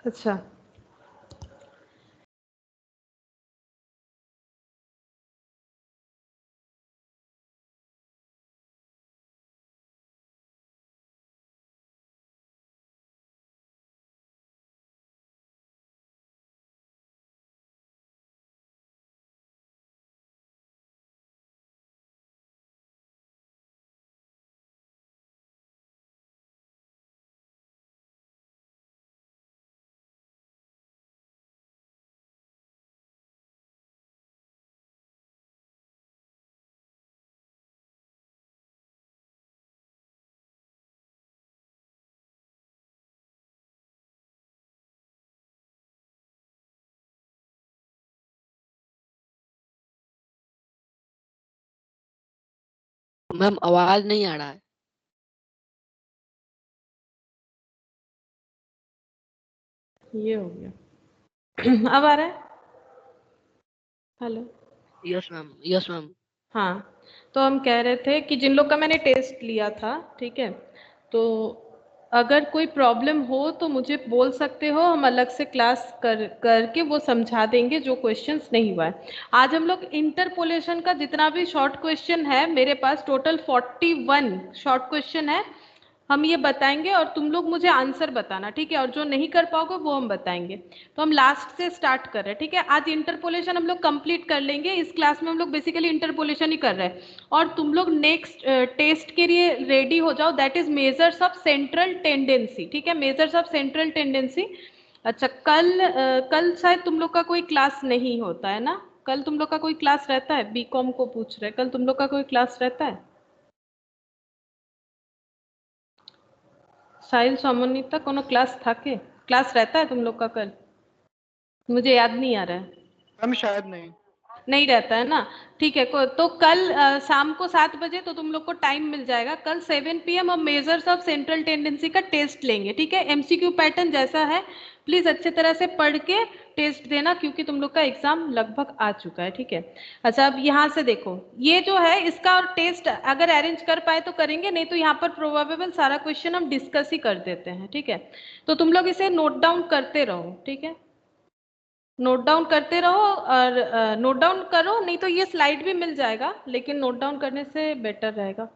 अच्छा, मैम आवाज नहीं आ रहा है। ये हो गया। अब आ रहा है? Hello. Yes ma'am, yes ma'am. हाँ, तो हम कह रहे थे कि जिन लोग का मैंने टेस्ट लिया था, ठीक है, तो अगर कोई प्रॉब्लम हो तो मुझे बोल सकते हो, हम अलग से क्लास करके वो समझा देंगे जो क्वेश्चंस नहीं हुआ है। आज हम लोग इंटरपोलेशन का जितना भी शॉर्ट क्वेश्चन है, मेरे पास टोटल 41 शॉर्ट क्वेश्चन है, हम ये बताएंगे और तुम लोग मुझे आंसर बताना, ठीक है, और जो नहीं कर पाओगे वो हम बताएंगे। तो हम लास्ट से स्टार्ट कर रहे हैं, ठीक है। आज इंटरपोलेशन हम लोग कंप्लीट कर लेंगे, इस क्लास में हम लोग बेसिकली इंटरपोलेशन ही कर रहे हैं। और तुम लोग नेक्स्ट टेस्ट के लिए रेडी हो जाओ, that is measures of central tendency, ठीक है, मेजर्स ऑफ सेंट्रल टेंडेंसी। अच्छा, कल शायद तुम लोग का कोई क्लास नहीं होता है ना? कल तुम लोग का कोई क्लास रहता है? बीकॉम को पूछ रहे, कल तुम लोग का कोई क्लास रहता है? साहिल सोमोनीता कोनो क्लास था के? क्लास रहता है तुम लोग का कल? मुझे याद नहीं आ रहा है। मैम शायद नहीं। नहीं रहता है ना? ठीक है, तो कल शाम को 7 बजे तो तुम लोग को टाइम मिल जाएगा। कल 7 PM हम मेजर्स ऑफ सेंट्रल टेंडेंसी का टेस्ट लेंगे, ठीक है। एमसीक्यू पैटर्न जैसा है, प्लीज अच्छे तरह से पढ़ के टेस्ट देना, क्योंकि तुम लोग का एग्जाम लगभग आ चुका है, ठीक है। अच्छा, अब यहाँ से देखो, ये जो है इसका और टेस्ट अगर अरेंज कर पाए तो करेंगे, नहीं तो यहाँ पर प्रोबेबल सारा क्वेश्चन हम डिस्कस ही कर देते हैं, ठीक है। तो तुम लोग इसे नोट डाउन करते रहो, ठीक है, नोट डाउन करते रहो। और नोट डाउन करो, नहीं तो ये स्लाइड भी मिल जाएगा, लेकिन नोट डाउन करने से बेटर रहेगा।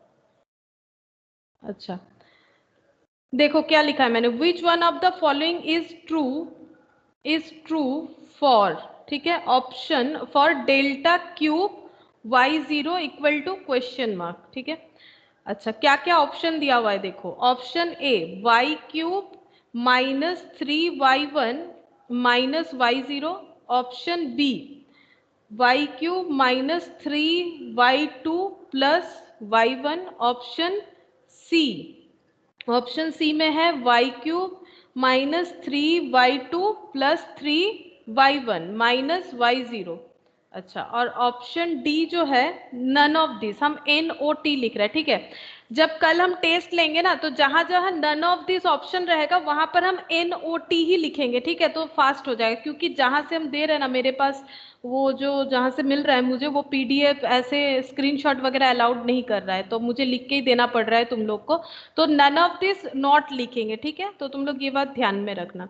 अच्छा, देखो क्या लिखा है मैंने, which one of the following is true for, ठीक है, option for delta cube y0 equal to question mark, ठीक है। अच्छा, क्या क्या ऑप्शन दिया हुआ है देखो, option A y³ -3y1 -y0, option B y³ -3y2 +y1, option C में है y³ -3y2 +3y1 -y0। अच्छा, और ऑप्शन डी जो है नन ऑफ दिस, हम NOT लिख रहे हैं, ठीक है। जब कल हम टेस्ट लेंगे ना, तो जहां जहां नन ऑफ दिस ऑप्शन रहेगा वहां पर हम NOT ही लिखेंगे, ठीक है, तो फास्ट हो जाएगा। क्योंकि जहां से हम दे रहे हैं ना, मेरे पास वो जो जहां से मिल रहा है मुझे, वो PDF ऐसे स्क्रीनशॉट वगैरह अलाउड नहीं कर रहा है, तो मुझे लिख के ही देना पड़ रहा है तुम लोग को। तो नन ऑफ दिस नॉट लिखेंगे, ठीक है, तो तुम लोग ये बात ध्यान में रखना।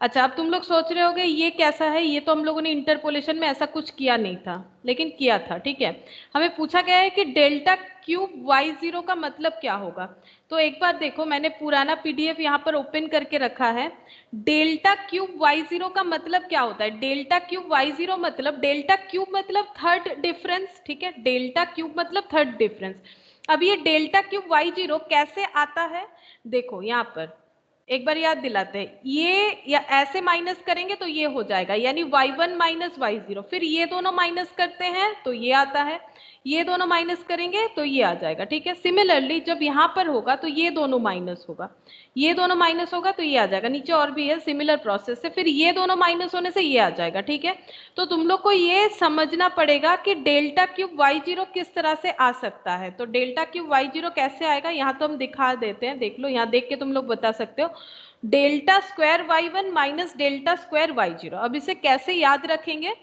अच्छा, अब तुम लोग सोच रहे होगे ये कैसा है, ये तो हम लोगों ने इंटरपोलेशन में ऐसा कुछ किया नहीं था, लेकिन किया था, ठीक है। हमें पूछा गया है कि डेल्टा क्यूब y0 का मतलब क्या होगा। तो एक बार देखो, मैंने पुराना PDF यहाँ पर ओपन करके रखा है। डेल्टा क्यूब y0 का मतलब क्या होता है? डेल्टा क्यूब y0 मतलब, डेल्टा क्यूब मतलब थर्ड डिफरेंस, ठीक है, डेल्टा क्यूब मतलब थर्ड डिफरेंस। अब ये डेल्टा क्यूब y0 कैसे आता है, देखो यहाँ पर एक बार याद दिलाते हैं, ये या ऐसे माइनस करेंगे तो ये हो जाएगा, यानी y1 -y0, फिर ये दोनों माइनस करते हैं तो ये आता है, ये दोनों माइनस करेंगे तो ये आ जाएगा, ठीक है। सिमिलरली जब यहाँ पर होगा तो ये दोनों माइनस होगा, ये दोनों माइनस होगा तो ये आ जाएगा, नीचे और भी है सिमिलर प्रोसेस से, फिर ये दोनों माइनस होने से ये आ जाएगा, ठीक है। तो तुम लोग को ये समझना पड़ेगा कि डेल्टा क्यूब y0 किस तरह से आ सकता है। तो डेल्टा क्यूब y0 कैसे आएगा, यहाँ तो हम दिखा देते हैं, देख लो, यहाँ देख के तुम लोग बता सकते हो। Delta square y1 minus delta square y0, अब इसे कैसे याद रखेंगे,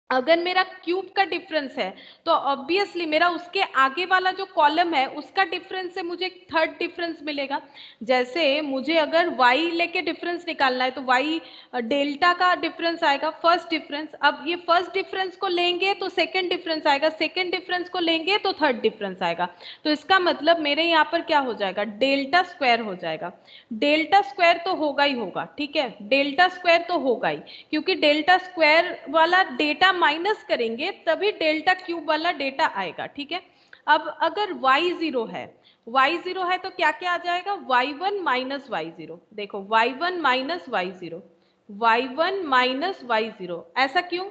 अगर मेरा क्यूब का डिफरेंस है तो ऑब्वियसली मेरा उसके आगे वाला जो कॉलम है उसका डिफरेंस से मुझे थर्ड डिफरेंस मिलेगा। जैसे मुझे अगर y लेके डिफरेंस निकालना है तो y डेल्टा का डिफरेंस आएगा, फर्स्ट डिफरेंस। अब ये फर्स्ट डिफरेंस को लेंगे तो सेकंड डिफरेंस आएगा, सेकंड डिफरेंस को लेंगे तो थर्ड डिफरेंस आएगा। तो इसका मतलब मेरे यहाँ पर क्या हो जाएगा, डेल्टा स्क्वायर हो जाएगा। डेल्टा स्क्वायर तो होगा ही होगा, ठीक है, डेल्टा स्क्वायर तो होगा ही, क्योंकि डेल्टा स्क्वायर वाला डेटा माइनस करेंगे तभी डेल्टा क्यूब वाला डेटा आएगा, ठीक है। अब अगर y0 है, y0 है तो क्या क्या आ जाएगा, y1 माइनस y0। देखो y1 minus y0, y1 minus y0, ऐसा क्यों,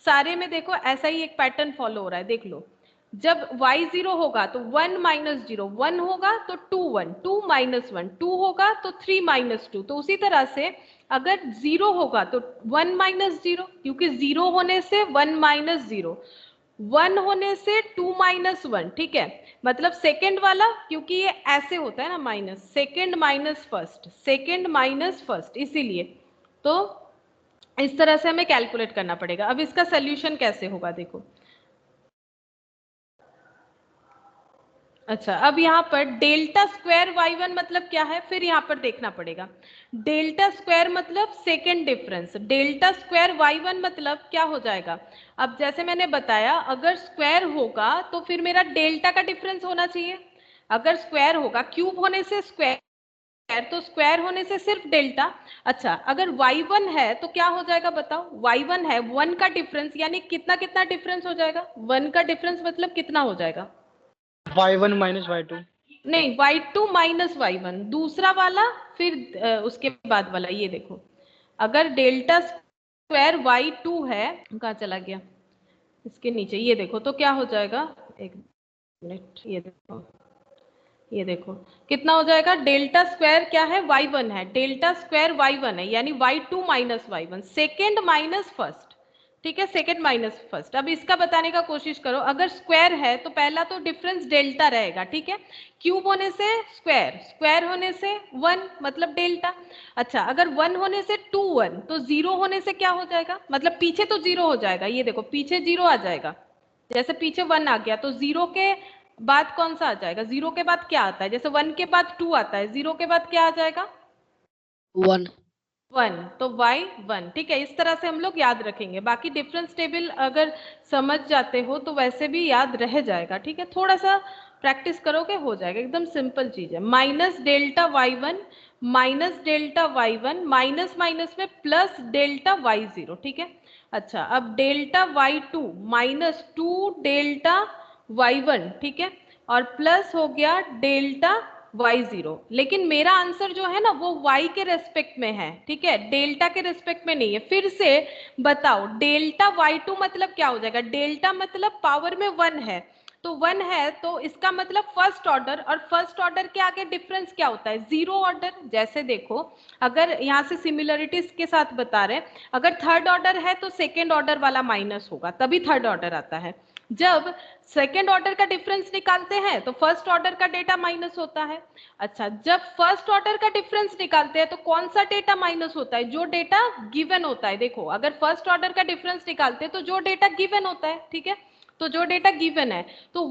सारे में देखो ऐसा ही एक पैटर्न फॉलो हो रहा है, देख लो। जब y0 होगा तो 1 माइनस 0 1 होगा, तो 2 1, 2 माइनस 1 2 होगा, तो 3 माइनस 2। तो उसी तरह से अगर 0 होगा तो 1 माइनस 0, क्योंकि 0 होने से 1 माइनस 0, 1 होने से 2 माइनस 1, ठीक है। मतलब सेकंड वाला, क्योंकि ये ऐसे होता है ना minus, second minus first, second minus first, इसीलिए। तो इस तरह से हमें कैलकुलेट करना पड़ेगा। अब इसका सोल्यूशन कैसे होगा, देखो। अच्छा, अब यहाँ पर डेल्टा स्क्वायर y1 मतलब क्या है, फिर यहाँ पर देखना पड़ेगा। डेल्टा स्क्वायर मतलब second difference, delta square y1 मतलब क्या हो जाएगा। अब जैसे मैंने बताया, अगर स्क्वायर होगा तो फिर मेरा डेल्टा का डिफरेंस होना चाहिए। अगर स्क्वायर होगा, क्यूब होने से स्क्वायर, तो स्क्वायर होने से सिर्फ डेल्टा। अच्छा, अगर y1 है तो क्या हो जाएगा बताओ, y1 है 1 का डिफरेंस, यानी कितना कितना डिफरेंस हो जाएगा, 1 का डिफरेंस मतलब कितना हो जाएगा, y1 माइनस y2। नहीं, y2 माइनस y1 दूसरा वाला, फिर उसके बाद वाला, ये देखो। अगर डेल्टा स्क्वायर y2 है, कहाँ चला गया, इसके नीचे, ये देखो, तो क्या हो जाएगा, एक मिनट, ये देखो, ये देखो कितना हो जाएगा, डेल्टा स्क्वायर क्या है, y1 है, डेल्टा स्क्वायर y1 है, यानी y2 minus y1, second minus first, ठीक है, सेकेंड माइनस फर्स्ट। अब इसका बताने का कोशिश करो, अगर स्क्वायर है तो पहला तो डिफरेंस डेल्टा रहेगा, ठीक है, क्यूब होने से स्क्वायर, स्क्वायर होने से 1 मतलब डेल्टा। अच्छा, अगर 1 होने से 2 1, तो 0 होने से क्या हो जाएगा, मतलब पीछे तो 0 हो जाएगा, ये देखो पीछे 0 आ जाएगा, जैसे पीछे 1 आ गया तो 0 के बाद कौन सा आ जाएगा, 0 के बाद क्या आता है, जैसे 1 के बाद 2 आता है, 0 के बाद क्या आ जाएगा, 1। 1, तो y1, ठीक है। इस तरह से हम लोग याद रखेंगे, बाकी डिफरेंस टेबल अगर समझ जाते हो तो वैसे भी याद रह जाएगा, ठीक है, थोड़ा सा प्रैक्टिस करोगे हो जाएगा, एकदम सिंपल चीज है। Minus delta y1 minus delta y1, minus minus में प्लस डेल्टा y0, ठीक है। अच्छा, अब delta y2 minus 2 delta y1, ठीक है, और प्लस हो गया डेल्टा y0। लेकिन मेरा आंसर जो है ना वो y के रेस्पेक्ट में है, ठीक है, डेल्टा के रेस्पेक्ट में नहीं है। फिर से बताओ, डेल्टा y2 मतलब क्या हो जाएगा, डेल्टा मतलब पावर में 1 है, तो 1 है तो इसका मतलब फर्स्ट ऑर्डर, और फर्स्ट ऑर्डर के आगे डिफरेंस क्या होता है, जीरो ऑर्डर। जैसे देखो, अगर यहाँ से सिमिलरिटीज के साथ बता रहे, अगर थर्ड ऑर्डर है तो सेकेंड ऑर्डर वाला माइनस होगा, तभी थर्ड ऑर्डर आता है। जब सेकेंड ऑर्डर का डिफरेंस निकालते हैं तो फर्स्ट ऑर्डर का डेटा माइनस होता है। अच्छा, जब फर्स्ट ऑर्डर का डिफरेंस निकालते हैं तो कौन सा डेटा माइनस होता है, जो डेटा गिवन होता है। देखो, अगर फर्स्ट ऑर्डर का डिफरेंस निकालते हैं तो जो डेटा गिवन होता है, ठीक है, तो जो डेटा गिवन है, तो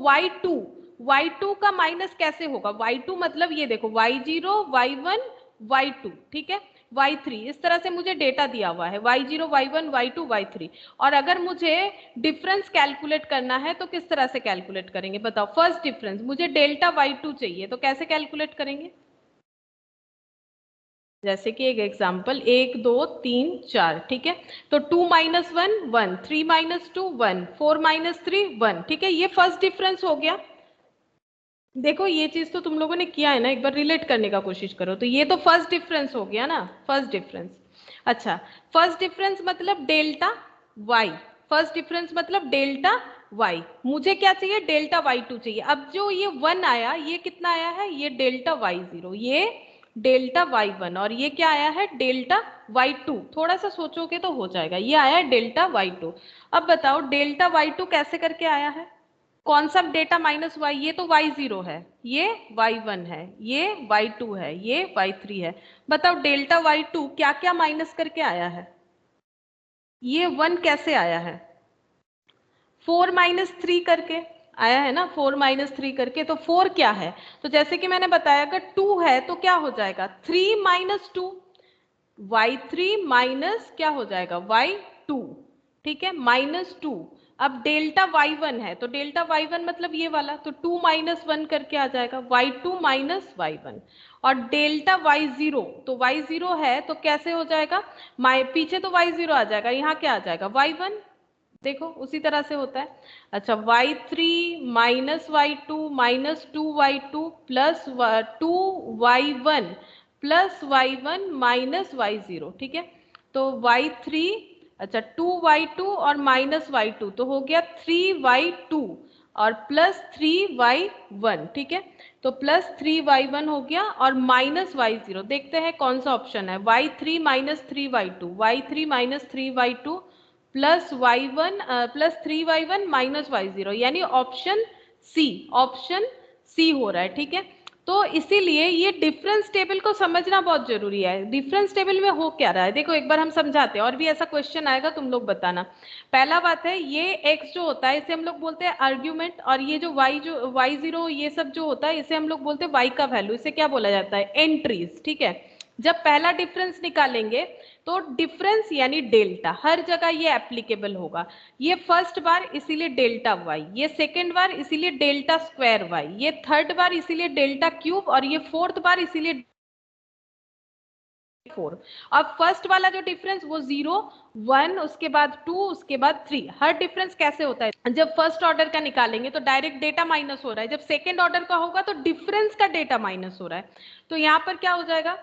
y2 का माइनस कैसे होगा, y2 मतलब ये देखो y0 y1 y2, ठीक है, y3, इस तरह से मुझे डेटा दिया हुआ है y0 y1 y2 y3। और अगर मुझे डिफरेंस कैलकुलेट करना है तो किस तरह से कैलकुलेट करेंगे बताओ, फर्स्ट डिफरेंस मुझे डेल्टा y2 चाहिए, तो कैसे कैलकुलेट करेंगे, जैसे कि एक एग्जांपल, 1 2 3 4, ठीक है, तो 2 माइनस 1 1, 3 माइनस 2 1, 4 माइनस 3 1, ठीक है, ये फर्स्ट डिफरेंस हो गया। देखो, ये चीज तो तुम लोगों ने किया है ना, एक बार रिलेट करने का कोशिश करो, तो ये तो फर्स्ट डिफरेंस हो गया ना, फर्स्ट डिफरेंस। अच्छा, फर्स्ट डिफरेंस मतलब डेल्टा y, फर्स्ट डिफरेंस मतलब डेल्टा y, मुझे क्या चाहिए, डेल्टा y2 चाहिए। अब जो ये 1 आया, ये कितना आया है, ये डेल्टा y0, ये डेल्टा y1, और ये क्या आया है, डेल्टा y2। थोड़ा सा सोचोगे तो हो जाएगा, ये आया है डेल्टा y2। अब बताओ डेल्टा y2 कैसे करके आया है, कौन सा डेटा माइनस y, ये तो y0 है, ये y1 है, ये y2 है, ये y3 है। बताओ डेल्टा y2 क्या क्या माइनस करके आया है, ये 1 कैसे आया है, 4 माइनस 3 करके आया है ना, 4 माइनस 3 करके। तो 4 क्या है, तो जैसे कि मैंने बताया अगर 2 है तो क्या हो जाएगा 3 माइनस 2, y3 माइनस क्या हो जाएगा y2, ठीक है, -2। अब डेल्टा y1 है तो डेल्टा y1 मतलब ये वाला, तो 2 माइनस 1 करके आ जाएगा y2 माइनस y1। और डेल्टा y0, तो y0 है तो कैसे हो जाएगा, पीछे तो y0 आ जाएगा, यहाँ क्या आ जाएगा y1, देखो उसी तरह से होता है। अच्छा, y3 minus y2 minus 2y2 plus 2y1 plus y1 minus y0, ठीक है। तो y3, अच्छा 2y2 और माइनस y2 तो हो गया 3y2 और प्लस 3y1, ठीक है। तो प्लस 3y1 हो गया और माइनस y0, देखते हैं कौन सा ऑप्शन है, y3 minus 3y2, y3 minus 3y2 plus y1 plus 3y1 minus y0, यानी ऑप्शन सी हो रहा है, ठीक है। तो इसीलिए ये डिफरेंस टेबल को समझना बहुत जरूरी है। डिफरेंस टेबल में हो क्या रहा है, देखो एक बार हम समझाते हैं, और भी ऐसा क्वेश्चन आएगा तुम लोग बताना। पहला बात है, ये x जो होता है इसे हम लोग बोलते हैं आर्ग्यूमेंट, और ये जो y0 ये सब जो होता है इसे हम लोग बोलते हैं y का वैल्यू, इसे क्या बोला जाता है एंट्रीज, ठीक है। जब पहला डिफरेंस निकालेंगे तो डिफरेंस यानी डेल्टा हर जगह ये एप्लीकेबल होगा। ये फर्स्ट बार इसीलिए डेल्टा वाई, ये सेकेंड बार इसीलिए डेल्टा स्क्वायर वाई, ये थर्ड बार इसीलिए डेल्टा क्यूब, और ये फोर्थ बार इसीलिए 4। अब फर्स्ट वाला जो डिफरेंस वो 0 1, उसके बाद 2, उसके बाद 3। हर डिफरेंस कैसे होता है, जब फर्स्ट ऑर्डर का निकालेंगे तो डायरेक्ट डेटा माइनस हो रहा है, जब सेकंड ऑर्डर का होगा तो डिफरेंस का डेटा माइनस हो रहा है। तो यहाँ पर क्या हो जाएगा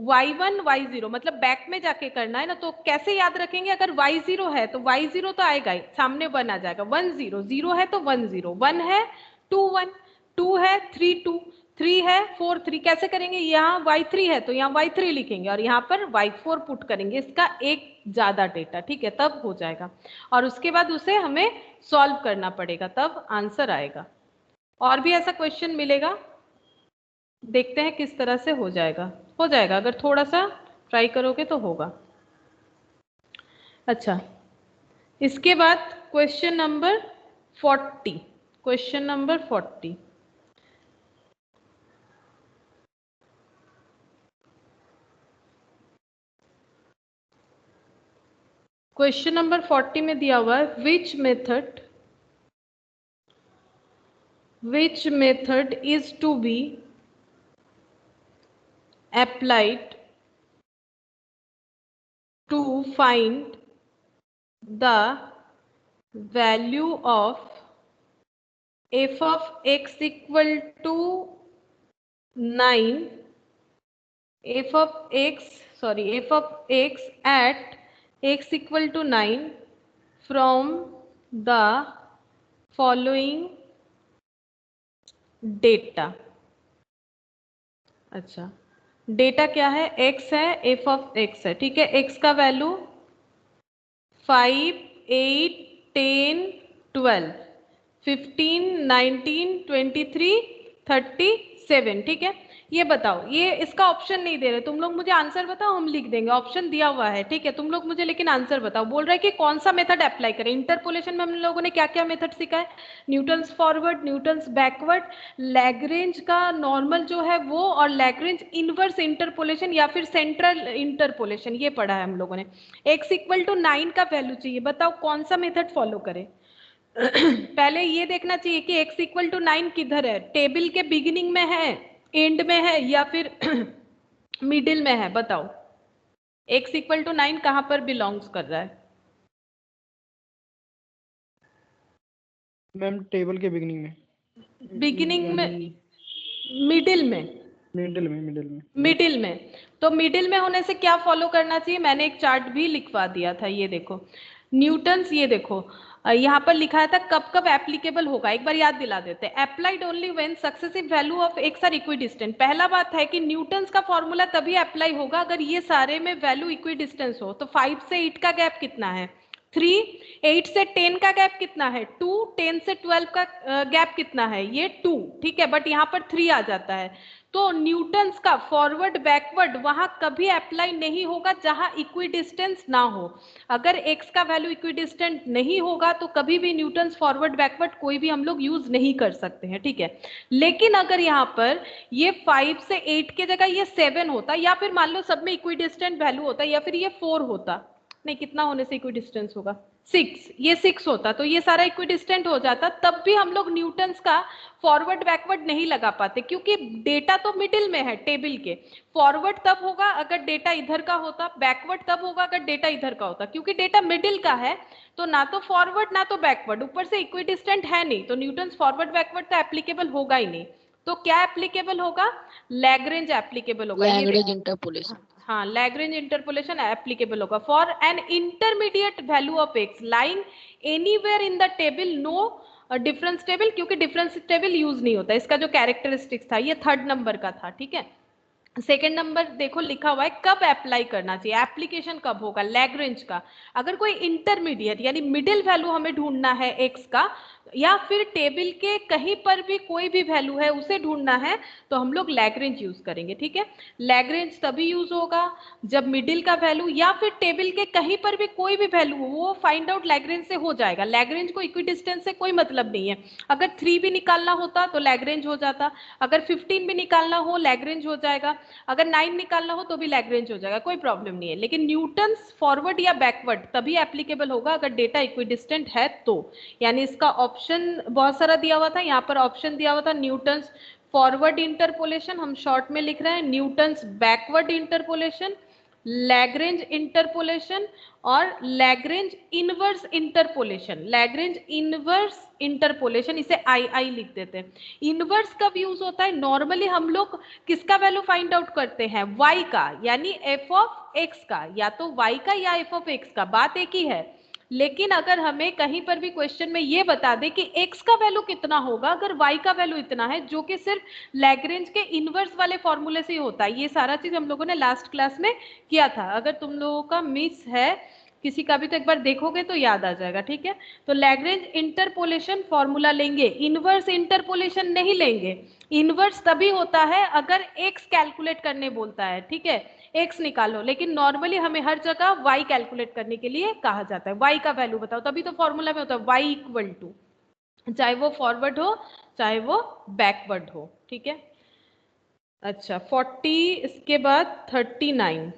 y1 y0, मतलब बैक में जाके करना है ना, तो कैसे याद रखेंगे, अगर y0 है तो y0 तो आएगा ही, सामने 1 आ जाएगा, 1 0, 0 है तो 1 0, 1 है 2 1, 2 है 3 2, 3 है 4 3, कैसे करेंगे, यहाँ y3 है तो यहाँ y3 लिखेंगे और यहाँ पर y4 पुट करेंगे, इसका एक ज्यादा डेटा, ठीक है, तब हो जाएगा। और उसके बाद उसे हमें सॉल्व करना पड़ेगा, तब आंसर आएगा। और भी ऐसा क्वेश्चन मिलेगा, देखते हैं किस तरह से हो जाएगा। हो जाएगा, अगर थोड़ा सा ट्राई करोगे तो होगा। अच्छा, इसके बाद question number 40, question number 40। Question number 40 में दिया हुआ है which method is to be applied to find the value of f of x equal to 9, f of x at x equal to 9 from the following data। अच्छा, data क्या है, x है, f of x है, ठीक है। x का value 5 8 10 12 15 19 23 37, ठीक है। ये बताओ, ये इसका ऑप्शन नहीं दे रहे तुम लोग, मुझे आंसर बताओ, हम लिख देंगे, ऑप्शन दिया हुआ है, ठीक है। तुम लोग मुझे लेकिन आंसर बताओ। बोल रहा है कि कौन सा मेथड अप्लाई करें। इंटरपोलेशन में हम लोगों ने क्या क्या मेथड सीखा है, Newton's forward, Newton's backward, Lagrange का नॉर्मल जो है वो, और लैग्रेंज इनवर्स इंटरपोलेशन या फिर सेंट्रल इंटरपोलेशन, ये पढ़ा है हम लोगों ने। x इक्वल टू 9 का वैल्यू चाहिए, बताओ कौन सा मेथड फॉलो करें। पहले ये देखना चाहिए कि x इक्वल टू 9 किधर है, टेबल के बिगिनिंग में है, एंड में है, या फिर मिडिल में है, बताओ x इक्वल टू 9 कहां पर बिलोंग्स कर रहा है। मैम टेबल के बिगिनिंग में, मिडिल में, मिडिल में। तो मिडिल में होने से क्या फॉलो करना चाहिए, मैंने एक चार्ट भी लिखवा दिया था, ये देखो न्यूटन्स, ये देखो यहाँ पर लिखा था कब कब एप्लीकेबल होगा, एक बार याद दिला देते हैं। Applied only when successive value of X are equidistant. पहला बात है कि न्यूटन्स का फॉर्मूला तभी अप्लाई होगा अगर ये सारे में वैल्यू इक्विडिस्टेंस हो। तो 5 से 8 का गैप कितना है, 3, 8 से 10 का गैप कितना है 2, 10 से 12 का गैप कितना है ये 2, ठीक है, बट यहाँ पर 3 आ जाता है। तो न्यूटन्स का फॉरवर्ड बैकवर्ड वहां कभी अप्लाई नहीं होगा जहां इक्विडिस्टेंस ना हो। अगर x का वैल्यू इक्विडिस्टेंट नहीं होगा तो कभी भी न्यूटन्स फॉरवर्ड बैकवर्ड कोई भी हम लोग यूज नहीं कर सकते हैं, ठीक है। लेकिन अगर यहाँ पर ये 5 से 8 के जगह ये 7 होता, या फिर मान लो सब में इक्विडिस्टेंट वैल्यू होता, या फिर ये 4 होता, नहीं कितना होने से इक्विडिस्टेंस होगा 6, ये 6 होता, तो ये सारा इक्विडिस्टेंट हो जाता, तब भी हम लोग न्यूटन्स का फॉरवर्ड बैकवर्ड नहीं लगा पाते, क्योंकि डेटा तो मिडिल में है टेबल के। फॉरवर्ड तब होगा अगर डेटा इधर का होता, बैकवर्ड तब होगा अगर डेटा इधर का होता, क्योंकि डेटा मिडिल का है तो ना तो फॉरवर्ड ना तो बैकवर्ड, ऊपर से इक्विडिस्टेंट है नहीं, तो न्यूटन्स फॉरवर्ड बैकवर्ड तो एप्लीकेबल होगा ही नहीं। तो क्या एप्लीकेबल होगा, लैग्रेंज एप्लीकेबल होगा। Lagrange interpolation. हाँ, लैग्रेंज इंटरपोलेशन एप्लीकेबल होगा। For an intermediate value of x lying anywhere in the table no difference table, क्योंकि डिफरेंस टेबल यूज नहीं होता, इसका जो कैरेक्टरिस्टिक्स था ये 3rd नंबर का था, ठीक है। सेकेंड नंबर देखो लिखा हुआ है कब अप्लाई करना चाहिए, एप्लीकेशन कब होगा, लैग्रेंज का। अगर कोई इंटरमीडिएट यानी मिडिल वैल्यू हमें ढूंढना है एक्स का, या फिर टेबल के कहीं पर भी कोई भी वैल्यू है उसे ढूंढना है, तो हम लोग लैग्रेंज यूज करेंगे, ठीक है। लैग्रेंज तभी यूज होगा जब मिडिल का वैल्यू या फिर टेबल के कहीं पर भी कोई भी वैल्यू हो वो फाइंड आउट लैग्रेंज से हो जाएगा। लैग्रेंज को इक्विडिस्टेंस से कोई मतलब नहीं है। अगर 3 भी निकालना होता तो लैग्रेंज हो जाता, अगर 15 भी निकालना हो लैग्रेंज हो जाएगा, अगर 9 निकालना हो तो भी लैग्रेंज हो जाएगा, कोई प्रॉब्लम नहीं है। लेकिन न्यूटन्स फॉरवर्ड या बैकवर्ड तभी एप्लीकेबल होगा अगर डेटा इक्विडिस्टेंट है तो। यानी इसका ऑप्शन बहुत सारा दिया हुआ था, यहाँ पर ऑप्शन दिया हुआ था न्यूटन्स फॉरवर्ड इंटरपोलेशन, हम शॉर्ट में लिख रहे हैं, Newton's backward interpolation, Lagrange interpolation और Lagrange inverse interpolation. Lagrange inverse interpolation इसे आई लिख देते हैं। इनवर्स कब यूज होता है, नॉर्मली हम लोग किसका वैल्यू फाइंड आउट करते हैं, y का, यानी f ऑफ x का, या तो y का या f ऑफ x का, बात एक ही है। लेकिन अगर हमें कहीं पर भी क्वेश्चन में ये बता दे कि x का वैल्यू कितना होगा अगर y का वैल्यू इतना है, जो कि सिर्फ लैग्रेंज के इनवर्स वाले फॉर्मूले से ही होता है। ये सारा चीज हम लोगों ने लास्ट क्लास में किया था, अगर तुम लोगों का मिस है किसी का भी तो एक बार देखोगे तो याद आ जाएगा, ठीक है। तो लैग्रेंज इंटरपोलेशन फॉर्मूला लेंगे, इनवर्स इंटरपोलेशन नहीं लेंगे। इनवर्स तभी होता है अगर x कैलकुलेट करने बोलता है, ठीक है, x निकालो, लेकिन नॉर्मली हमें हर जगह y कैलकुलेट करने के लिए कहा जाता है। y का वैल्यू बताओ, तभी तो फॉर्मूला में होता है y इक्वल टू, चाहे वो फॉरवर्ड हो चाहे वो बैकवर्ड हो, ठीक है। अच्छा 40, इसके बाद 39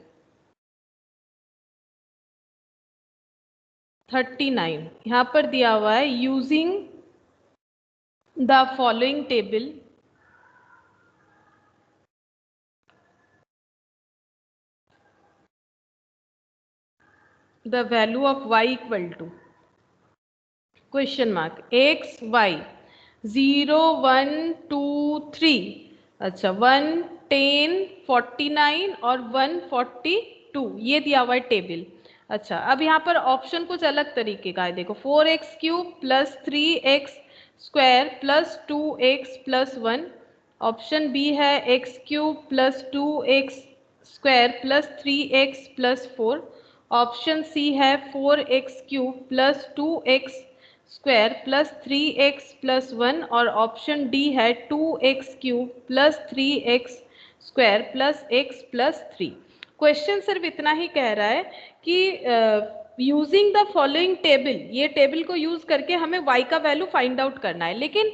यहाँ पर दिया हुआ है using the following table the value of y equal to question mark x y 0 1 2 3, अच्छा 1 10 49 और 142 ये दिया हुआ है टेबल। अच्छा अब यहाँ पर ऑप्शन कुछ अलग तरीके का है, देखो 4x cube plus 3x square plus 2x plus 1, option B है x cube plus 2x square plus 3x plus 4, option सी है 4x cube plus 2x square plus 3x plus 1, और ऑप्शन डी है 2x cube plus 3x square plus x plus 3। Question सिर्फ इतना ही कह रहा है कि यूजिंग द फॉलोइंग टेबल, ये टेबल को यूज करके हमें y का वैल्यू फाइंड आउट करना है। लेकिन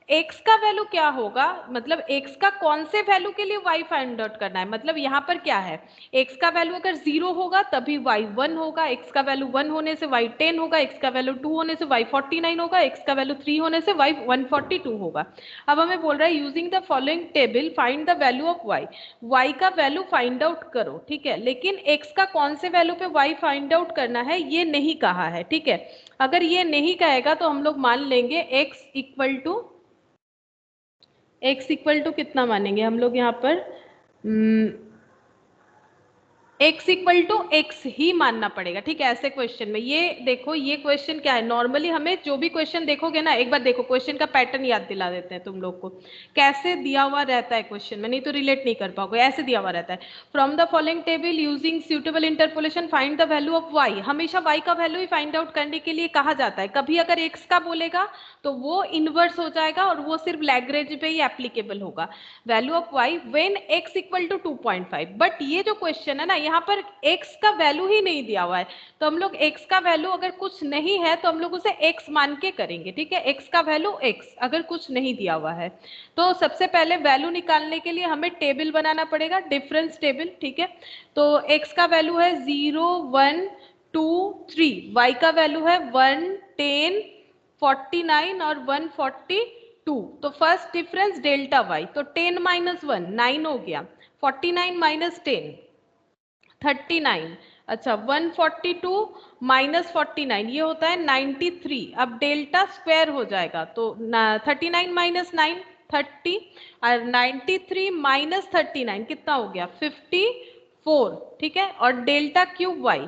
x का वैल्यू क्या होगा, मतलब x का कौन से वैल्यू के लिए y फाइंड आउट करना है, मतलब यहाँ पर क्या है, x का वैल्यू अगर 0 होगा तभी y 1 होगा, x का वैल्यू 1 होने से y 10 होगा, x का वैल्यू 2 होने से y 49 होगा, x का वैल्यू 3 होने से y 142 होगा। अब हमें बोल रहा है using the following table find the value of y, y का वैल्यू फाइंड आउट करो, ठीक है, लेकिन x का कौन से वैल्यू पे y फाइंड आउट करना है ये नहीं कहा है, ठीक है। अगर ये नहीं कहेगा तो हम लोग मान लेंगे x इक्वल टू कितना मानेंगे हम लोग यहाँ पर, x इक्वल टू एक्स ही मानना पड़ेगा, ठीक है। ऐसे क्वेश्चन में ये देखो, ये क्वेश्चन क्या है, नॉर्मली हमें जो भी क्वेश्चन देखोगे ना, एक बार देखो क्वेश्चन का पैटर्न याद दिला देते हैं तुम लोग को, कैसे दिया हुआ रहता है क्वेश्चन में, नहीं तो रिलेट नहीं कर पाओगे। ऐसे दिया हुआ रहता है, from the following table using suitable interpolation find the value of y। हमेशा y का वैल्यू ही फाइंड आउट करने के लिए कहा जाता है। कभी अगर x का बोलेगा तो वो इनवर्स हो जाएगा और वो सिर्फ लैग्रेंज पे ही एप्लीकेबल होगा। Value of y when x equal to 2.5। But ये जो क्वेश्चन है ना, यहाँ पर x का वैल्यू ही नहीं दिया हुआ है, तो हम लोग x का वैल्यू अगर कुछ नहीं है तो हम लोग उसे x मान के करेंगे, ठीक है। x का वैल्यू x अगर कुछ नहीं दिया हुआ है तो सबसे पहले वैल्यू निकालने के लिए हमें टेबल बनाना पड़ेगा, डिफरेंस टेबल, ठीक है। तो x का वैल्यू है 0 1 2 3, y का वैल्यू है 1 10 49 और 142। तो फर्स्ट डिफरेंस डेल्टा वाई, तो 10 माइनस 1 9 हो गया, 49 माइनस 10 39, अच्छा 142 माइनस 49 ये होता है 93। अब डेल्टा स्क्वायर हो जाएगा तो 39 माइनस 9 30 और 93 माइनस 39 कितना हो गया 54, ठीक है। और डेल्टा क्यूब वाई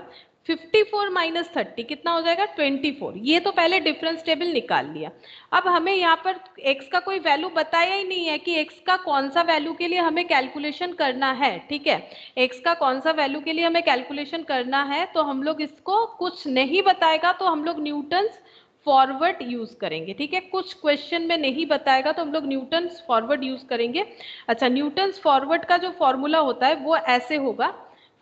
54 माइनस 30 कितना हो जाएगा 24। ये तो पहले डिफरेंस टेबल निकाल लिया। अब हमें यहाँ पर x का कोई वैल्यू बताया ही नहीं है कि x का कौन सा वैल्यू के लिए हमें कैलकुलेशन करना है, ठीक है। x का कौन सा वैल्यू के लिए हमें कैलकुलेशन करना है, तो हम लोग इसको कुछ नहीं बताएगा तो हम लोग न्यूटन्स फॉरवर्ड यूज करेंगे, ठीक है। कुछ क्वेश्चन में नहीं बताएगा तो हम लोग न्यूटन्स फॉरवर्ड यूज करेंगे। अच्छा, न्यूटन्स फॉरवर्ड का जो फॉर्मूला होता है वो ऐसे होगा,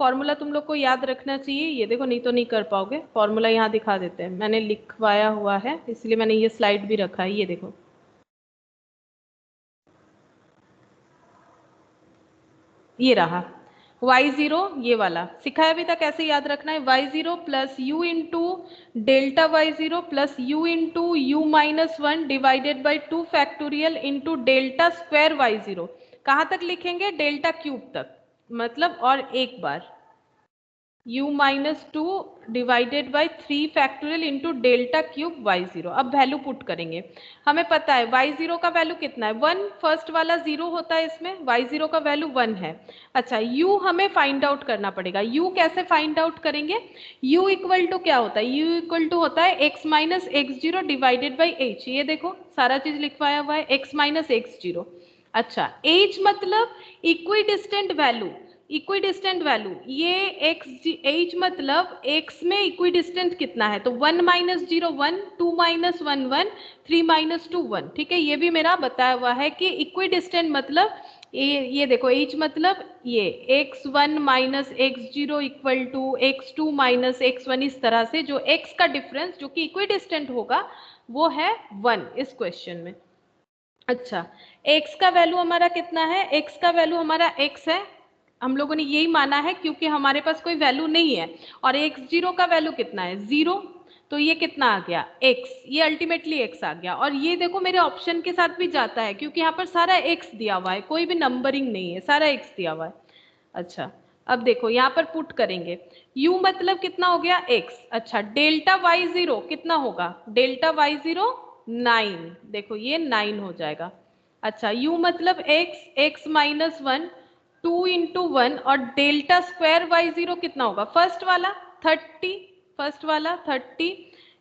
फॉर्मूला तुम लोग को याद रखना चाहिए, ये देखो नहीं तो नहीं कर पाओगे। फॉर्मूला यहाँ दिखा देते हैं, मैंने लिखवाया हुआ है इसलिए मैंने ये स्लाइड भी रखा है, ये देखो ये रहा y0, ये वाला सिखाया अभी तक, ऐसे याद रखना है y0 plus u into delta y0 plus u into u minus 1 divided by 2 factorial into delta square y0। कहाँ तक लिखेंगे डेल्टा क्यूब तक, मतलब और एक बार u minus 2 divided by 3 factorial into delta cube y0। अब वैल्यू पुट करेंगे, हमें पता है y0 का वैल्यू कितना है 1, फर्स्ट वाला 0 होता है इसमें, y0 का वैल्यू 1 है। अच्छा u हमें फाइंड आउट करना पड़ेगा, u कैसे फाइंड आउट करेंगे, u इक्वल टू क्या होता है, u इक्वल टू होता है x minus x0 divided by h। ये देखो सारा चीज लिखवाया हुआ है x माइनस x0। अच्छा h मतलब equi distant value, equidistant value, ये x h मतलब x में इक्विडिस्टेंट कितना है, तो 1 माइनस 0 1, 2 माइनस 1 1, 3 माइनस 2 1, ठीक है। ये भी मेरा बताया हुआ है कि इक्विडिस्टेंट मतलब ये देखो h मतलब ये x1 minus x0 equal to x2 minus x1, इस तरह से जो x का डिफरेंस जो कि इक्विडिस्टेंट होगा वो है 1 इस क्वेश्चन में। अच्छा, x का वैल्यू हमारा कितना है, x का वैल्यू हमारा x है, हम लोगों ने यही माना है क्योंकि हमारे पास कोई वैल्यू नहीं है। और x0 का वैल्यू कितना है 0, तो ये कितना आ गया x, ये अल्टीमेटली x आ गया। और ये देखो मेरे ऑप्शन के साथ भी जाता है क्योंकि यहाँ पर सारा x दिया हुआ है, कोई भी नंबरिंग नहीं है, सारा x दिया हुआ है। अच्छा, अब देखो यहाँ पर पुट करेंगे, u मतलब कितना हो गया x। अच्छा, डेल्टा y0 कितना होगा, डेल्टा y0 9, देखो ये 9 हो जाएगा। अच्छा, u मतलब x, x माइनस 1 2 इंटू 1 और डेल्टा स्क्वायर y0 कितना होगा, फर्स्ट वाला 30, फर्स्ट वाला 30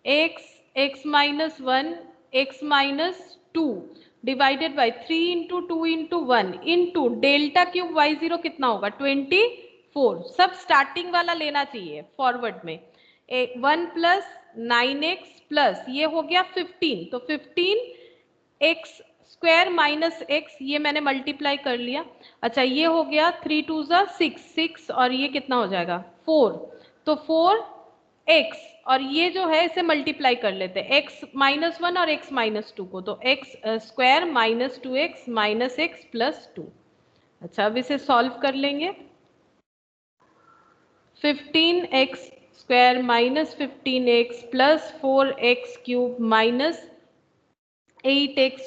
x, x minus 1 x minus 2 divided by 3 into 2 into 1 into delta cube y0 कितना होगा 24। सब स्टार्टिंग वाला लेना चाहिए फॉरवर्ड में, 1 प्लस 9x प्लस ये हो गया 15, तो 15x स्क्वायर माइनस x, ये मैंने मल्टीप्लाई कर लिया। अच्छा, ये हो गया 3 2 6 6 और ये कितना हो जाएगा 4, तो 4x और ये जो है इसे मल्टीप्लाई कर लेते हैं x माइनस 1 और x माइनस 2 को, तो x square minus 2x minus x plus 2। अच्छा, अब इसे सॉल्व कर लेंगे, 15x square minus 15x plus 4x cube minus 8x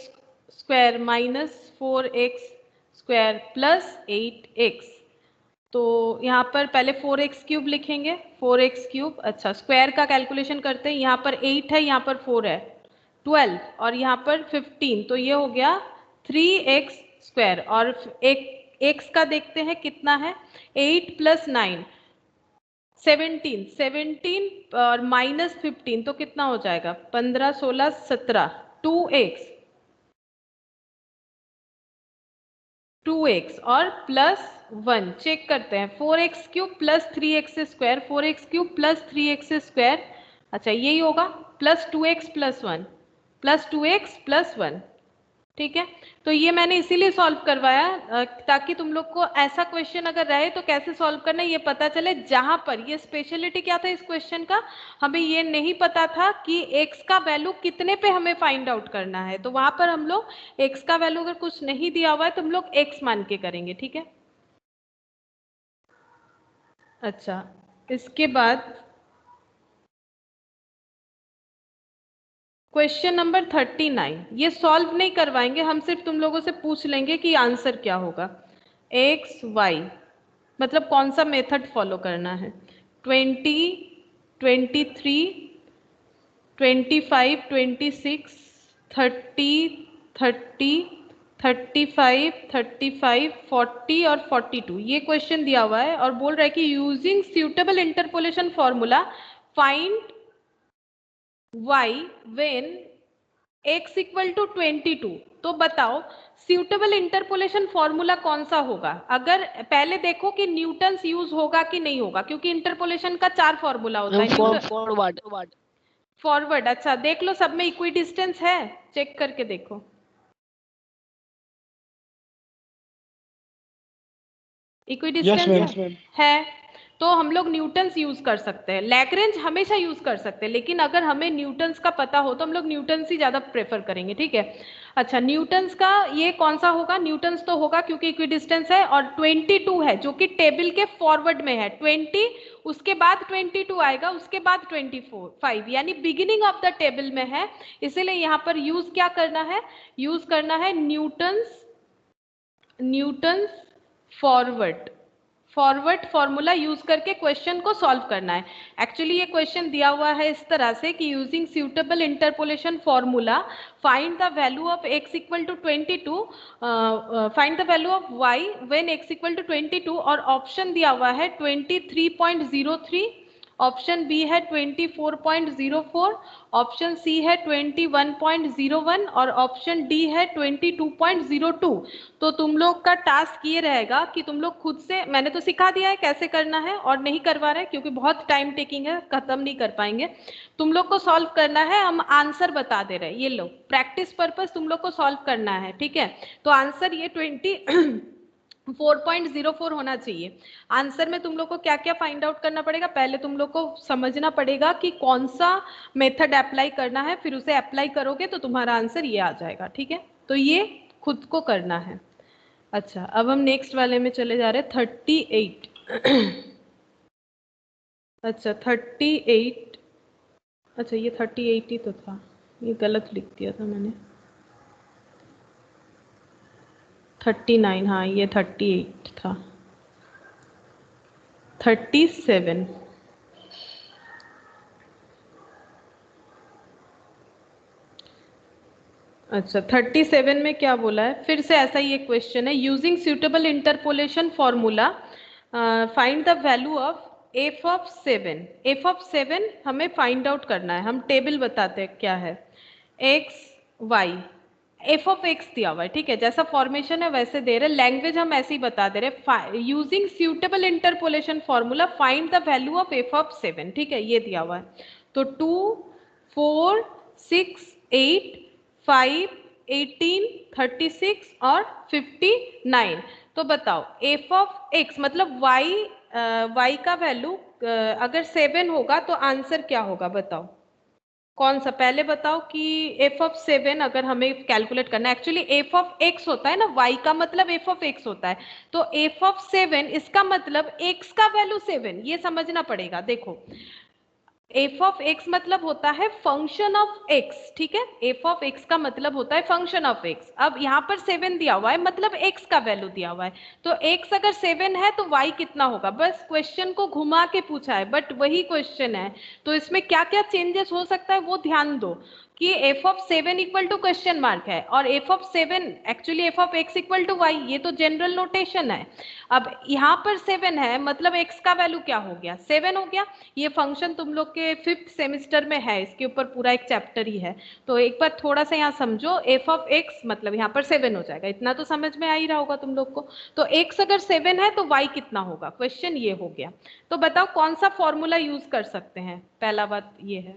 square minus 4x square plus 8x। तो यहाँ पर पहले 4x क्यूब लिखेंगे, 4x क्यूब। अच्छा, स्क्वायर का कैलकुलेशन करते हैं, यहाँ पर 8 है, यहाँ पर 4 है, 12 और यहाँ पर 15, तो ये हो गया 3x स्क्वायर। और एक x का देखते हैं कितना है 8 प्लस 9, 17 और -15 तो कितना हो जाएगा? 15, 16, 17, 2x और +1 चेक करते हैं। 4x³ + 3x², 4x³ + 3x², अच्छा यही होगा, +2x + 1 +2x + 1, ठीक है। तो ये मैंने इसीलिए सॉल्व करवाया ताकि तुम लोग को ऐसा क्वेश्चन अगर रहे तो कैसे सॉल्व करना है ये पता चले। जहां पर ये स्पेशलिटी क्या था इस क्वेश्चन का, हमें ये नहीं पता था कि x का वैल्यू कितने पे हमें फाइंड आउट करना है, तो वहां पर हम लोग x का वैल्यू अगर कुछ नहीं दिया हुआ है तो हम लोग x मान के करेंगे, ठीक है। अच्छा, इसके बाद क्वेश्चन नंबर 39, ये सॉल्व नहीं करवाएंगे हम, सिर्फ तुम लोगों से पूछ लेंगे कि आंसर क्या होगा। x y मतलब कौन सा मेथड फॉलो करना है। 20, 23, 25, 26, 30, 30, 35, 35, 40 और 42 ये क्वेश्चन दिया हुआ है और बोल रहा है कि using suitable interpolation formula find y when x equal to 22। तो बताओ suitable interpolation फॉर्मूला कौन सा होगा। अगर पहले देखो कि न्यूटन्स यूज होगा कि नहीं होगा, क्योंकि इंटरपोलेशन का 4 फॉर्मूला होता है। फॉरवर्ड फॉरवर्ड, अच्छा देख लो सब में इक्वी डिस्टेंस है, चेक करके देखो। इक्वी डिस्टेंस है तो हम लोग न्यूटन्स यूज कर सकते हैं। लैग्रेंज हमेशा यूज कर सकते हैं, लेकिन अगर हमें न्यूटन्स का पता हो तो हम लोग न्यूटन्स ही ज्यादा प्रेफर करेंगे, ठीक है। अच्छा, न्यूटन्स का ये कौन सा होगा? न्यूटन्स तो होगा क्योंकि इक्वी डिस्टेंस है, और 22 है जो कि टेबल के फॉरवर्ड में है। 20 उसके बाद 22 आएगा, उसके बाद 25 यानी बिगिनिंग ऑफ द टेबल में है, इसीलिए यहाँ पर यूज क्या करना है? यूज करना है न्यूटन्स फॉरवर्ड फॉर्मूला यूज करके क्वेश्चन को सॉल्व करना है। एक्चुअली ये क्वेश्चन दिया हुआ है इस तरह से कि using suitable interpolation formula find the value of x equal to 22, find the value of y when x equal to 22, और ऑप्शन दिया हुआ है 23.03, ऑप्शन बी है 24.04, ऑप्शन सी है 21.01 और ऑप्शन डी है 22.02। तो तुम लोग का टास्क ये रहेगा कि तुम लोग खुद से, मैंने तो सिखा दिया है कैसे करना है और नहीं करवा रहे क्योंकि बहुत टाइम टेकिंग है, खत्म नहीं कर पाएंगे। तुम लोग को सॉल्व करना है, हम आंसर बता दे रहे हैं, ये लो प्रैक्टिस पर्पस तुम लोग को सॉल्व करना है, ठीक है। तो आंसर ये 4.04 होना चाहिए। आंसर में तुम लोग को क्या क्या फाइंड आउट करना पड़ेगा, पहले तुम लोग को समझना पड़ेगा कि कौन सा मेथड अप्लाई करना है, फिर उसे अप्लाई करोगे तो तुम्हारा आंसर ये आ जाएगा, ठीक है। तो ये खुद को करना है। अच्छा, अब हम नेक्स्ट वाले में चले जा रहे हैं 38। अच्छा 38, अच्छा ये 38 ही तो था, ये गलत लिख दिया था मैंने। 39, हाँ ये 38 था। 37, अच्छा 37 में क्या बोला है? फिर से ऐसा ही एक क्वेश्चन है, using suitable interpolation formula find the value of f of 7। f of 7 हमें फाइंड आउट करना है, हम टेबल बताते हैं क्या है। x y, f of x दिया हुआ है, ठीक है, जैसा फॉर्मेशन है वैसे दे रहे, लैंग्वेज हम ऐसे ही बता दे रहे। Using suitable interpolation formula find the value of f of 7, ठीक है, ये दिया हुआ है। तो 2, 4, 6, 8, 5, 18, 36 और 59। तो बताओ f ऑफ x मतलब y का वैल्यू अगर 7 होगा तो आंसर क्या होगा, बताओ कौन सा? पहले बताओ कि f ऑफ 7 अगर हमें कैलकुलेट करना है, एक्चुअली f ऑफ x होता है ना, y का मतलब f ऑफ x होता है, तो f ऑफ 7 इसका मतलब x का वैल्यू 7, ये समझना पड़ेगा। देखो f ऑफ x मतलब होता है फंक्शन ऑफ x, ठीक है, f ऑफ x का मतलब होता है फंक्शन ऑफ x। अब यहाँ पर 7 दिया हुआ है मतलब x का वैल्यू दिया हुआ है, तो x अगर 7 है तो y कितना होगा, बस क्वेश्चन को घुमा के पूछा है बट वही क्वेश्चन है, तो इसमें क्या क्या चेंजेस हो सकता है वो ध्यान दो। कि f of 7 equal to question mark है और f of 7 actually f of x equal to y, ये तो जनरल नोटेशन है। अब यहाँ पर 7 है मतलब x का वैल्यू क्या हो गया, 7 हो गया। ये फंक्शन तुम लोग के 5th सेमेस्टर में है, इसके ऊपर पूरा एक चैप्टर ही है। तो एक बार थोड़ा सा यहाँ समझो, f ऑफ x मतलब यहाँ पर 7 हो जाएगा, इतना तो समझ में आ ही रहा होगा तुम लोग को। तो x अगर 7 है तो y कितना होगा, क्वेश्चन ये हो गया। तो बताओ कौन सा फॉर्मूला यूज कर सकते हैं, पहला बात ये है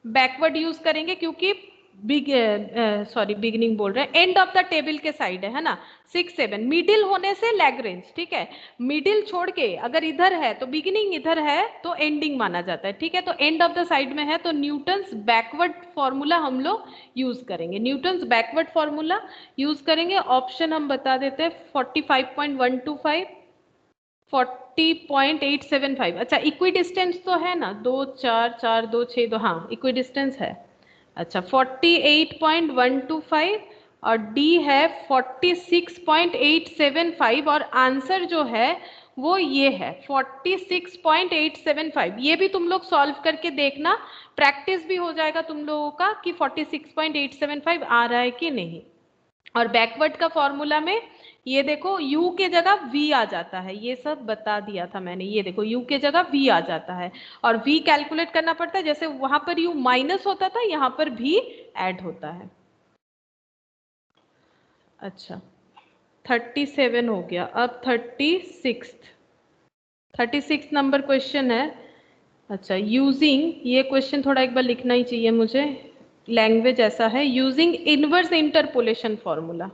बैकवर्ड यूज करेंगे, क्योंकि बिगिनिंग बोल रहे हैं, एंड ऑफ द टेबल के साइड है ना 6 7, मिडिल होने से लैग्रेंज, ठीक है। मिडिल छोड़ के अगर इधर है तो बिगिनिंग, इधर है तो एंडिंग माना जाता है, ठीक है। तो एंड ऑफ द साइड में है तो न्यूटन्स बैकवर्ड फॉर्मूला हम लोग यूज करेंगे, न्यूटन्स बैकवर्ड फॉर्मूला यूज करेंगे। ऑप्शन हम बता देते हैं 45.125, 40.875। अच्छा इक्वी डिस्टेंस तो है ना, 2 4 4 2 6 2, हाँ इक्वी डिस्टेंस है। अच्छा 48.125 और डी है 46.875 और आंसर जो है वो ये है 46.875। ये भी तुम लोग सॉल्व करके देखना, प्रैक्टिस भी हो जाएगा तुम लोगों का कि 46.875 आ रहा है कि नहीं। और बैकवर्ड का फॉर्मूला में ये देखो u के जगह v आ जाता है, ये सब बता दिया था मैंने। ये देखो u के जगह v आ जाता है और v कैलकुलेट करना पड़ता है, जैसे वहां पर u माइनस होता था यहाँ पर v ऐड होता है। अच्छा 37 हो गया, अब 36 नंबर क्वेश्चन है। अच्छा यूजिंग, ये क्वेश्चन थोड़ा एक बार लिखना ही चाहिए मुझे, लैंग्वेज ऐसा है, using inverse interpolation formula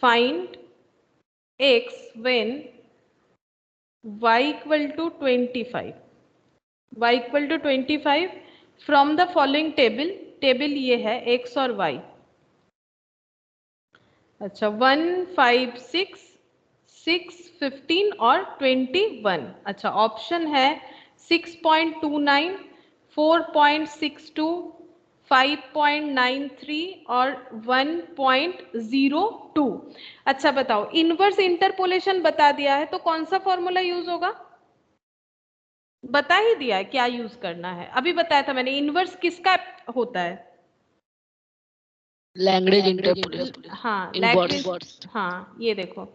find x when y equal to 25, y equal to 25 from the following table, table ये है x और y। अच्छा 1 5 6 6 15 और 21। अच्छा ऑप्शन है 6.29, 4.62, 5.93 और 1.02। अच्छा बताओ इनवर्स इंटरपोलेशन बता दिया है तो कौन सा फॉर्मूला यूज होगा, बता ही दिया है क्या यूज करना है, अभी बताया था मैंने। इनवर्स किसका होता है, लैग्रेंज इंटरपोलेशन, हाँ इनवर्स। हाँ ये देखो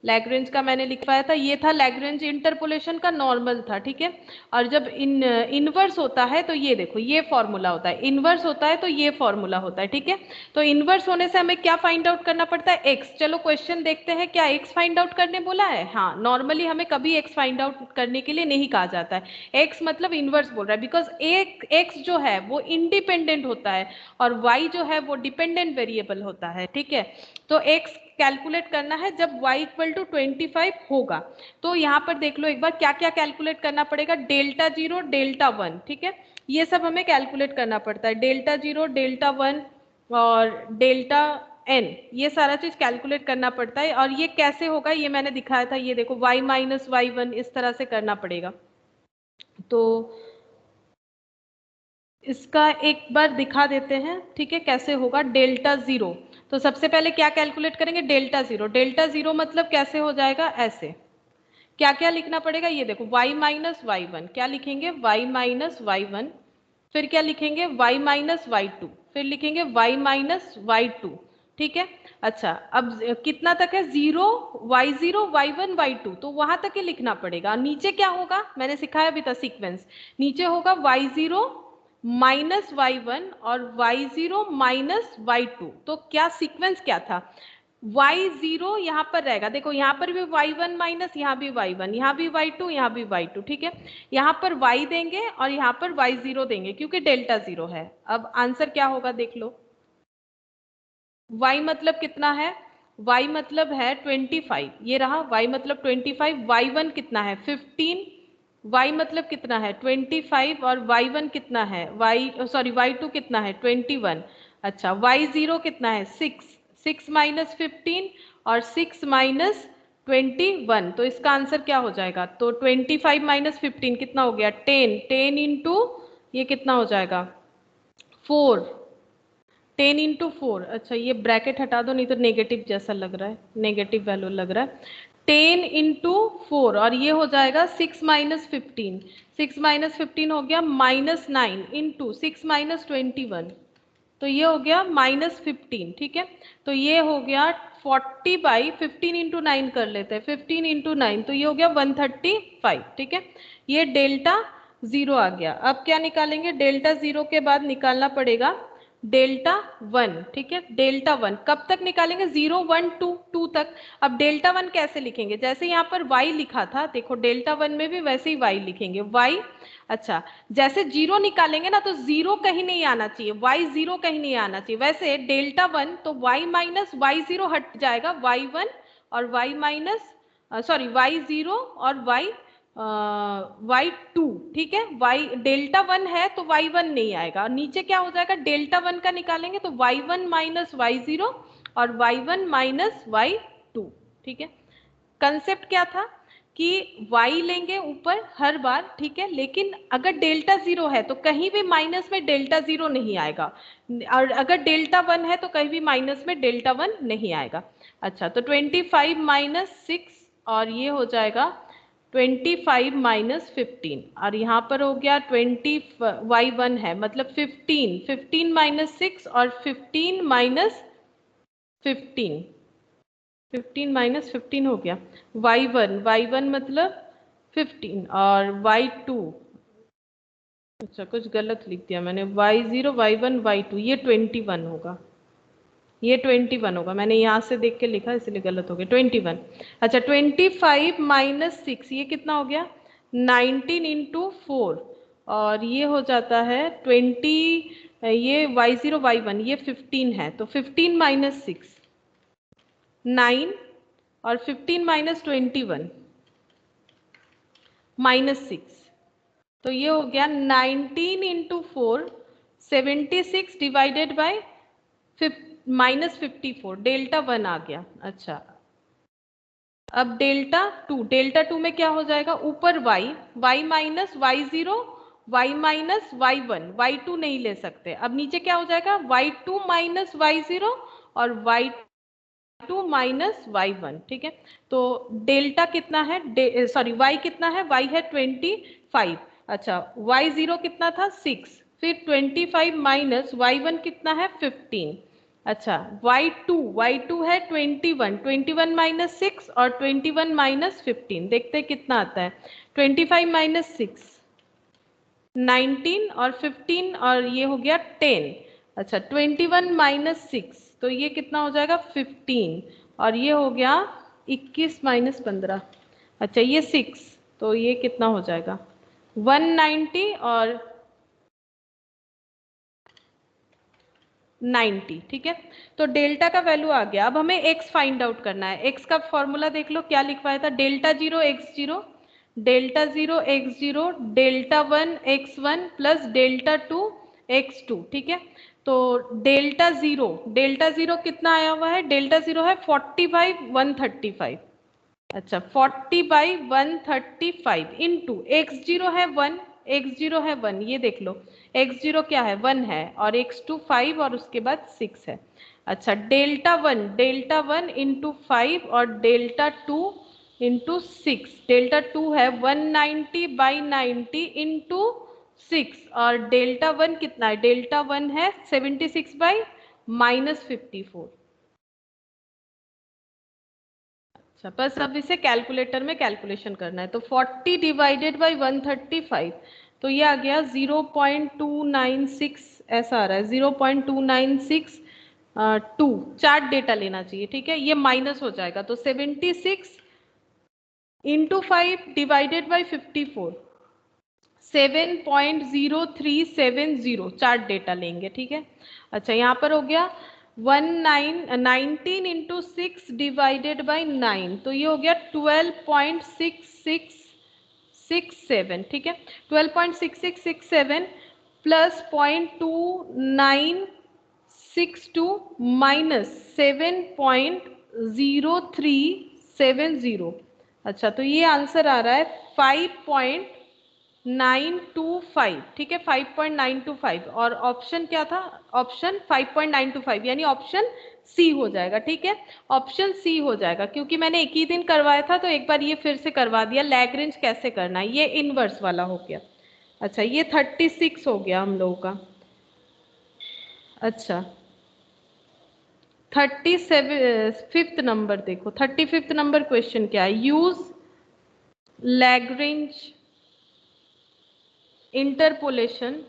लैग्रेंज का मैंने लिखवाया था, ये था लैग्रेंज इंटरपोलेशन का नॉर्मल था, ठीक है। और जब इनवर्स होता है तो ये देखो ये फॉर्मूला होता है, इनवर्स होता है तो ये फॉर्मूला होता है, ठीक है। तो इनवर्स होने से हमें क्या फाइंड आउट करना पड़ता है, एक्स। चलो क्वेश्चन देखते हैं, क्या एक्स फाइंड आउट करने बोला है, हाँ। नॉर्मली हमें कभी एक्स फाइंड आउट करने के लिए नहीं कहा जाता है, एक्स मतलब इनवर्स बोल रहा है, बिकॉज एक्स जो है वो इंडिपेंडेंट होता है और y जो है वो डिपेंडेंट वेरिएबल होता है, ठीक है। तो x कैलकुलेट करना है जब y इक्वल टू 25 होगा। तो यहाँ पर देख लो एक बार क्या क्या कैलकुलेट करना पड़ेगा, डेल्टा 0 डेल्टा 1, ठीक है। ये सब हमें कैलकुलेट करना पड़ता है, डेल्टा 0 डेल्टा 1 और डेल्टा n, ये सारा चीज कैलकुलेट करना पड़ता है। और ये कैसे होगा ये मैंने दिखाया था, ये देखो y माइनस y1 इस तरह से करना पड़ेगा। तो इसका एक बार दिखा देते हैं, ठीक है, कैसे होगा। डेल्टा 0, तो सबसे पहले क्या कैलकुलेट करेंगे, डेल्टा 0। डेल्टा 0 मतलब कैसे हो जाएगा, ऐसे। क्या क्या लिखना पड़ेगा, ये देखो y माइनस y1, क्या लिखेंगे y माइनस y1, फिर क्या लिखेंगे y माइनस y2, फिर लिखेंगे y माइनस y2, ठीक है। अच्छा अब कितना तक है, 0 y0 y1 y2, तो वहां तक ही लिखना पड़ेगा। नीचे क्या होगा, मैंने सिखाया भी था सीक्वेंस, नीचे होगा y0 माइनस y1 और y0 माइनस y2। तो क्या सीक्वेंस क्या था, y0 यहाँ पर रहेगा, देखो यहाँ पर भी y1 माइनस, यहाँ भी y1, यहाँ भी y2, यहाँ भी y2, ठीक है। यहाँ पर y देंगे और यहाँ पर y0 देंगे क्योंकि डेल्टा 0 है। अब आंसर क्या होगा देख लो, y मतलब कितना है, y मतलब है 25, ये रहा y मतलब 25, y1 कितना है 15, y मतलब कितना है 25 और y1 कितना है y2 कितना है 21। अच्छा y0 कितना है 6 माइनस 15 और 6 माइनस 21, तो इसका आंसर क्या हो जाएगा, तो 25 माइनस 15 कितना हो गया 10 इंटू ये कितना हो जाएगा 4, 10 इंटू 4। अच्छा ये ब्रैकेट हटा दो नहीं तो नेगेटिव जैसा लग रहा है, नेगेटिव वैल्यू लग रहा है। 10 इंटू 4 और ये हो जाएगा 6 माइनस 15, 6 माइनस 15 हो गया -9 इंटू 6 माइनस 21, तो ये हो गया -15, ठीक है। तो ये हो गया 40 बाई 15 इंटू 9 कर लेते हैं, 15 इंटू 9, तो ये हो गया 135, ठीक है। ये डेल्टा 0 आ गया। अब क्या निकालेंगे, डेल्टा 0 के बाद निकालना पड़ेगा डेल्टा 1, ठीक है। डेल्टा 1 कब तक निकालेंगे, 0 1 2 2 तक। अब डेल्टा 1 कैसे लिखेंगे, जैसे यहाँ पर y लिखा था, देखो डेल्टा 1 में भी वैसे ही y लिखेंगे, y, अच्छा जैसे 0 निकालेंगे ना तो 0 कहीं नहीं आना चाहिए, y 0 कहीं नहीं आना चाहिए। वैसे डेल्टा 1 तो y माइनस y 0 हट जाएगा, y1 और y माइनस सॉरी y 0 और y2, ठीक है। y डेल्टा 1 है तो y1 नहीं आएगा, और नीचे क्या हो जाएगा, डेल्टा 1 का निकालेंगे तो y1 माइनस y0 और y1 माइनस y2, ठीक है। कंसेप्ट क्या था कि y लेंगे ऊपर हर बार, ठीक है, लेकिन अगर डेल्टा 0 है तो कहीं भी माइनस में डेल्टा 0 नहीं आएगा, और अगर डेल्टा 1 है तो कहीं भी माइनस में डेल्टा 1 नहीं आएगा। अच्छा, तो 25 माइनस 6 और ये हो जाएगा 25 माइनस 15, और यहाँ पर हो गया 20, y1 है मतलब 15, 15 माइनस 6 और 15 माइनस 15, 15 माइनस 15 हो गया, y1 मतलब 15 और y2, अच्छा कुछ गलत लिख दिया मैंने, y0 y1 y2, ये 21 होगा, ये 21 होगा, मैंने यहाँ से देख के लिखा इसलिए गलत हो गया, 21। अच्छा 25 माइनस 6 ये कितना हो गया, 19 इंटू 4 और ये हो जाता है 20, ये y0 y1 ये 15 है, तो 15 माइनस 6 9 और 15 माइनस 21 माइनस 6, तो ये हो गया 19 इंटू 4 76 डिवाइडेड बाई -54, डेल्टा 1 आ गया। अच्छा अब डेल्टा 2 में क्या हो जाएगा, ऊपर y minus y0 y minus y1, y2 नहीं ले सकते, अब नीचे क्या हो जाएगा, y2 माइनस y0 और y2 माइनस y1, ठीक है। तो डेल्टा कितना है, सॉरी y कितना है, y है 25, अच्छा y0 कितना था 6, फिर 25 माइनस y1 कितना है 15, अच्छा y2 है 21 माइनस 6 और 21 माइनस 15, देखते हैं कितना आता है, 25 माइनस 6 19 और 15 और ये हो गया 10, अच्छा 21 माइनस 6 तो ये कितना हो जाएगा 15 और ये हो गया 21 माइनस 15, अच्छा ये 6 तो ये कितना हो जाएगा 190 और 90, ठीक है। तो डेल्टा का वैल्यू आ गया। अब हमें x फाइंड आउट करना है। x का फॉर्मूला देख लो क्या लिखवाया था, delta 0 x0, delta 0 x0, delta 1 x1 plus delta 2 x2, ठीक है। तो डेल्टा 0 कितना आया हुआ है, डेल्टा 0 है 40 बाई 135, अच्छा 40 बाई 135 इंटू x0 है 1, x0 है 1, ये देख लो x0 क्या है 1 है और x2 5 और उसके बाद 6 है। अच्छा डेल्टा 1 इंटू 5 और डेल्टा 2 इंटू 6, डेल्टा 2 है 190 बाई 90 इंटू 6 और डेल्टा 1 कितना है, डेल्टा 1 है 76 बाई -54, अच्छा बस अब इसे कैलकुलेटर में कैलकुलेशन करना है। तो 40 डिवाइडेड बाई 135 तो ये आ गया 0.296, ऐसा आ रहा है 0.296 2, चार्ट डेटा लेना चाहिए, ठीक है। ये माइनस हो जाएगा तो 76 into 5 divided by 54 7.0370 chart data लेंगे, ठीक है। अच्छा यहाँ पर हो गया 19 इंटू 6 डिवाइडेड बाई 9 तो ये हो गया 12.6667, ठीक है। 12.6667 प्लस 0.2962 माइनस 7.0370, अच्छा तो ये आंसर आ रहा है 5.5 925, ठीक है, 5.925, और ऑप्शन क्या था, ऑप्शन 5.925, यानी ऑप्शन सी हो जाएगा, ठीक है, ऑप्शन सी हो जाएगा, क्योंकि मैंने एक ही दिन करवाया था तो एक बार ये फिर से करवा दिया। लैग्रेंज कैसे करना है, ये इनवर्स वाला हो गया। अच्छा, ये 36 हो गया हम लोगों का। अच्छा, 35th नंबर देखो, 35th नंबर क्वेश्चन क्या है, use Lagrange interpolation,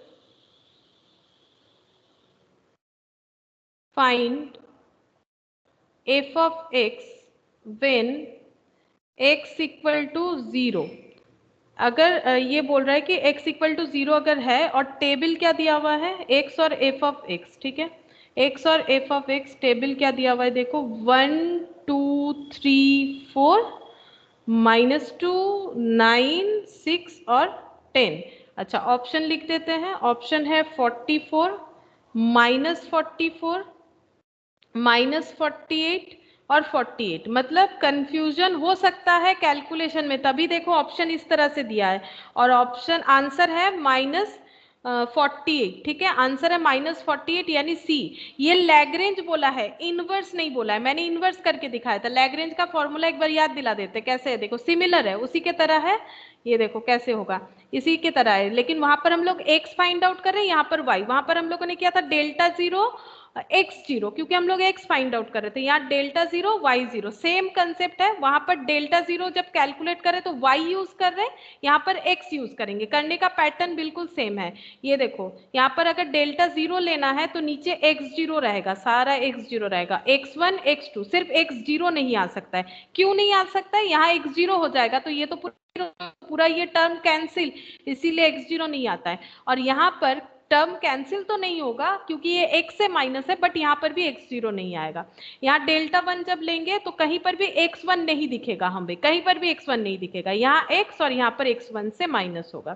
find f of x when x equal to 0। अगर ये बोल रहा है कि x इक्वल टू 0 अगर है, और टेबल क्या दिया हुआ है, x और f ऑफ x, ठीक है, x और f ऑफ x टेबल क्या दिया हुआ है, देखो 1 2 3 4 -2 9 6 और 10। अच्छा, ऑप्शन लिख देते हैं, ऑप्शन है 44 -44 -48 और 48। मतलब कंफ्यूजन हो सकता है कैलकुलेशन में, तभी देखो ऑप्शन इस तरह से दिया है, और ऑप्शन आंसर है -48, ठीक है, आंसर है -48 यानी सी। ये लैग्रेंज बोला है, इनवर्स नहीं बोला है, मैंने इनवर्स करके दिखाया था। लैग्रेंज का फॉर्मूला एक बार याद दिला देते, कैसे है, देखो सिमिलर है, उसी के तरह है, ये देखो कैसे होगा, इसी के तरह है, लेकिन वहां पर हम लोग x फाइंड आउट कर रहे हैं, यहाँ पर y। वहां पर हम लोगों ने किया था डेल्टा 0 x0, क्योंकि हम लोग x फाइंड आउट कर रहे थे, यहाँ डेल्टा 0 y0, सेम कंसेप्ट है। वहां पर डेल्टा 0 जब कैलकुलेट करें तो y यूज कर रहे हैं, यहाँ पर x यूज करेंगे, करने का पैटर्न बिल्कुल सेम है। ये देखो, यहाँ पर अगर डेल्टा 0 लेना है तो नीचे x0 रहेगा, सारा x0 रहेगा, x1 x2, सिर्फ x0 नहीं आ सकता है। क्यों नहीं आ सकता है, यहाँ x0 हो जाएगा तो ये तो पूरा ये टर्म कैंसिल, इसीलिए x0 नहीं आता है। और यहाँ पर टर्म कैंसिल तो नहीं होगा क्योंकि ये x से माइनस है, बट यहाँ पर भी x0 नहीं आएगा। यहाँ डेल्टा 1 जब लेंगे तो कहीं पर भी x1 नहीं दिखेगा, हमें कहीं पर भी x1 नहीं दिखेगा, यहाँ x और यहाँ पर x1 से माइनस होगा।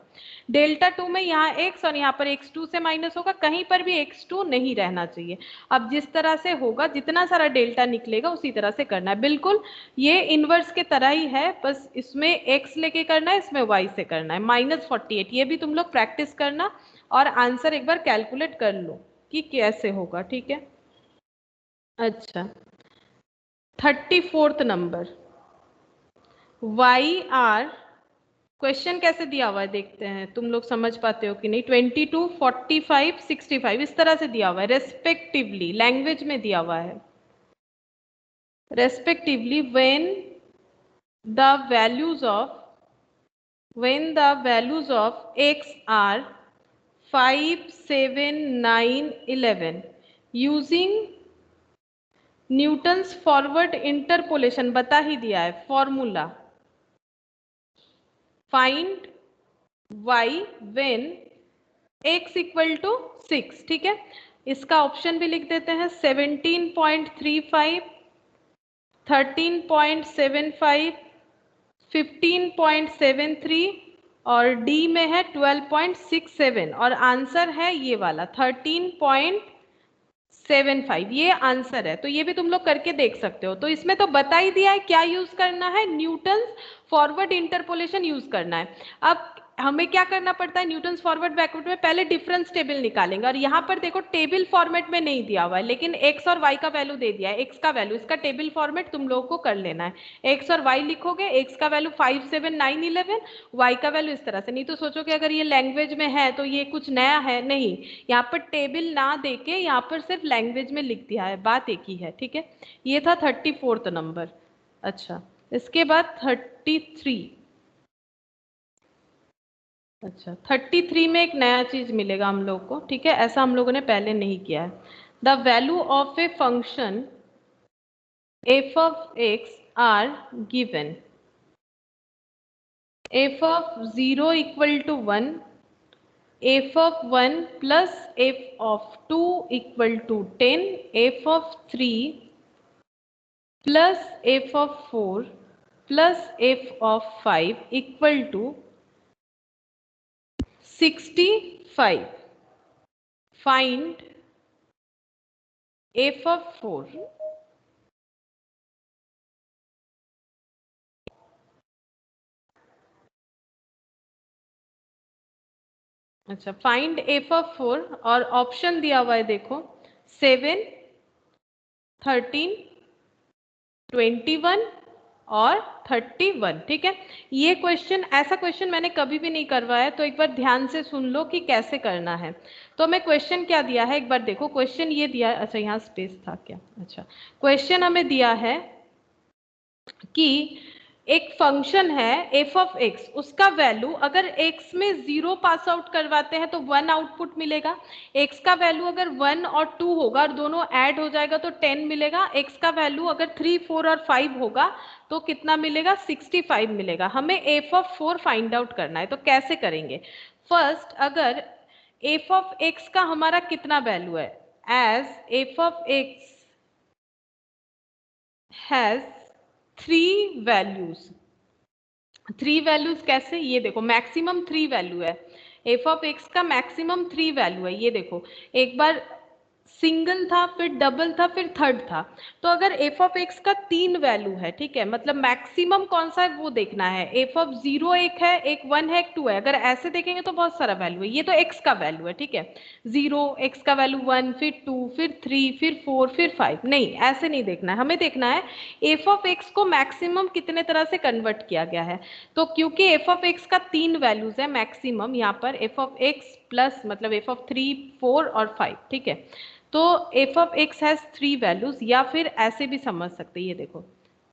डेल्टा 2 में यहाँ x और यहाँ पर x2 से माइनस होगा, कहीं पर भी x2 नहीं रहना चाहिए। अब जिस तरह से होगा, जितना सारा डेल्टा निकलेगा उसी तरह से करना है, बिल्कुल ये इनवर्स के तरह ही है, बस इसमें x लेके करना है, इसमें y से करना है। -48, ये भी तुम लोग प्रैक्टिस करना और आंसर एक बार कैलकुलेट कर लो कि कैसे होगा, ठीक है। अच्छा, 34th number, Y are, question कैसे दिया हुआ है देखते हैं, तुम लोग समझ पाते हो कि नहीं। 22 45 65 इस तरह से दिया हुआ है, रेस्पेक्टिवली लैंग्वेज में दिया हुआ है, respectively when the values of x are 5 7 9 11 using Newton's forward interpolation बता ही दिया है formula, find y when x equal to 6, ठीक है। इसका ऑप्शन भी लिख देते हैं, 17.35 13.75 15.73 और डी में है 12.67 और आंसर है ये वाला 13.75, ये आंसर है। तो ये भी तुम लोग करके देख सकते हो। तो इसमें तो बता ही दिया है क्या यूज करना है, न्यूटन्स फॉरवर्ड इंटरपोलेशन यूज करना है। अब हमें क्या करना पड़ता है, न्यूटन्स फॉरवर्ड बैकवर्ड में पहले डिफरेंस टेबल निकालेंगे, और यहाँ पर देखो टेबल फॉर्मेट में नहीं दिया हुआ है, लेकिन x और y का वैल्यू दे दिया है, x का वैल्यू, इसका टेबल फॉर्मेट तुम लोगों को कर लेना है। x और y लिखोगे, x का वैल्यू 5 7 9 11, y का वैल्यू इस तरह से, नहीं तो सोचो कि अगर ये लैंग्वेज में है तो ये कुछ नया है, नहीं, यहाँ पर टेबल ना देके यहाँ पर सिर्फ लैंग्वेज में लिख दिया है, बात एक ही है, ठीक है। ये था 34th नंबर। अच्छा, इसके बाद 33। अच्छा, 33 में एक नया चीज मिलेगा हम लोग को, ठीक है, ऐसा हम लोगों ने पहले नहीं किया है। The value of a function f of x are given, f of 0 equal to 1, f of 1 plus f of 2 equal to 10, f of 3 plus f of 4 plus f of 5 equal to 65. Find f of 4. अच्छा, find F of 4 और option दिया हुआ है देखो 7, 13, 21 और 31। ठीक है, ये क्वेश्चन, ऐसा क्वेश्चन मैंने कभी भी नहीं करवाया, तो एक बार ध्यान से सुन लो कि कैसे करना है। तो हमें क्वेश्चन क्या दिया है, एक बार देखो क्वेश्चन ये दिया, अच्छा यहाँ स्पेस था क्या, अच्छा क्वेश्चन हमें दिया है कि एक फंक्शन है एफ ऑफ एक्स, उसका वैल्यू अगर एक्स में 0 पास आउट करवाते हैं तो 1 आउटपुट मिलेगा, एक्स का वैल्यू अगर 1 और 2 होगा और दोनों ऐड हो जाएगा तो 10 मिलेगा, एक्स का वैल्यू अगर 3, 4 और 5 होगा तो कितना मिलेगा, 65 मिलेगा। हमें एफ ऑफ 4 फाइंड आउट करना है, तो कैसे करेंगे। फर्स्ट, अगर एफ ऑफ एक्स का हमारा कितना वैल्यू है, as F of X has 3 values. 3 values कैसे, ये देखो मैक्सिमम 3 वैल्यू है, एफ ऑफ एक्स का मैक्सिमम 3 वैल्यू है। ये देखो एक बार सिंगल था, फिर डबल था, फिर थर्ड था। तो अगर एफ ऑफ एक्स का 3 वैल्यू है, ठीक है, मतलब मैक्सिमम कौन सा है वो देखना है। एफ ऑफ 0 एक है, एक 1 है, एक 2 है, अगर ऐसे देखेंगे तो बहुत सारा वैल्यू है। ये तो एक्स का वैल्यू है, ठीक है, 0 एक्स का वैल्यू 1, फिर 2, फिर 3, फिर 4, फिर 5, नहीं ऐसे नहीं देखना है, हमें देखना है एफ ऑफ एक्स को मैक्सिमम कितने तरह से कन्वर्ट किया गया है। तो क्योंकि एफ ऑफ एक्स का 3 वैल्यूज है मैक्सिमम, यहाँ पर एफ ऑफ एक्स प्लस मतलब एफ ऑफ 3, 4 और 5, ठीक है, तो f of X has 3 values, या फिर ऐसे भी समझ सकते हैं, ये देखो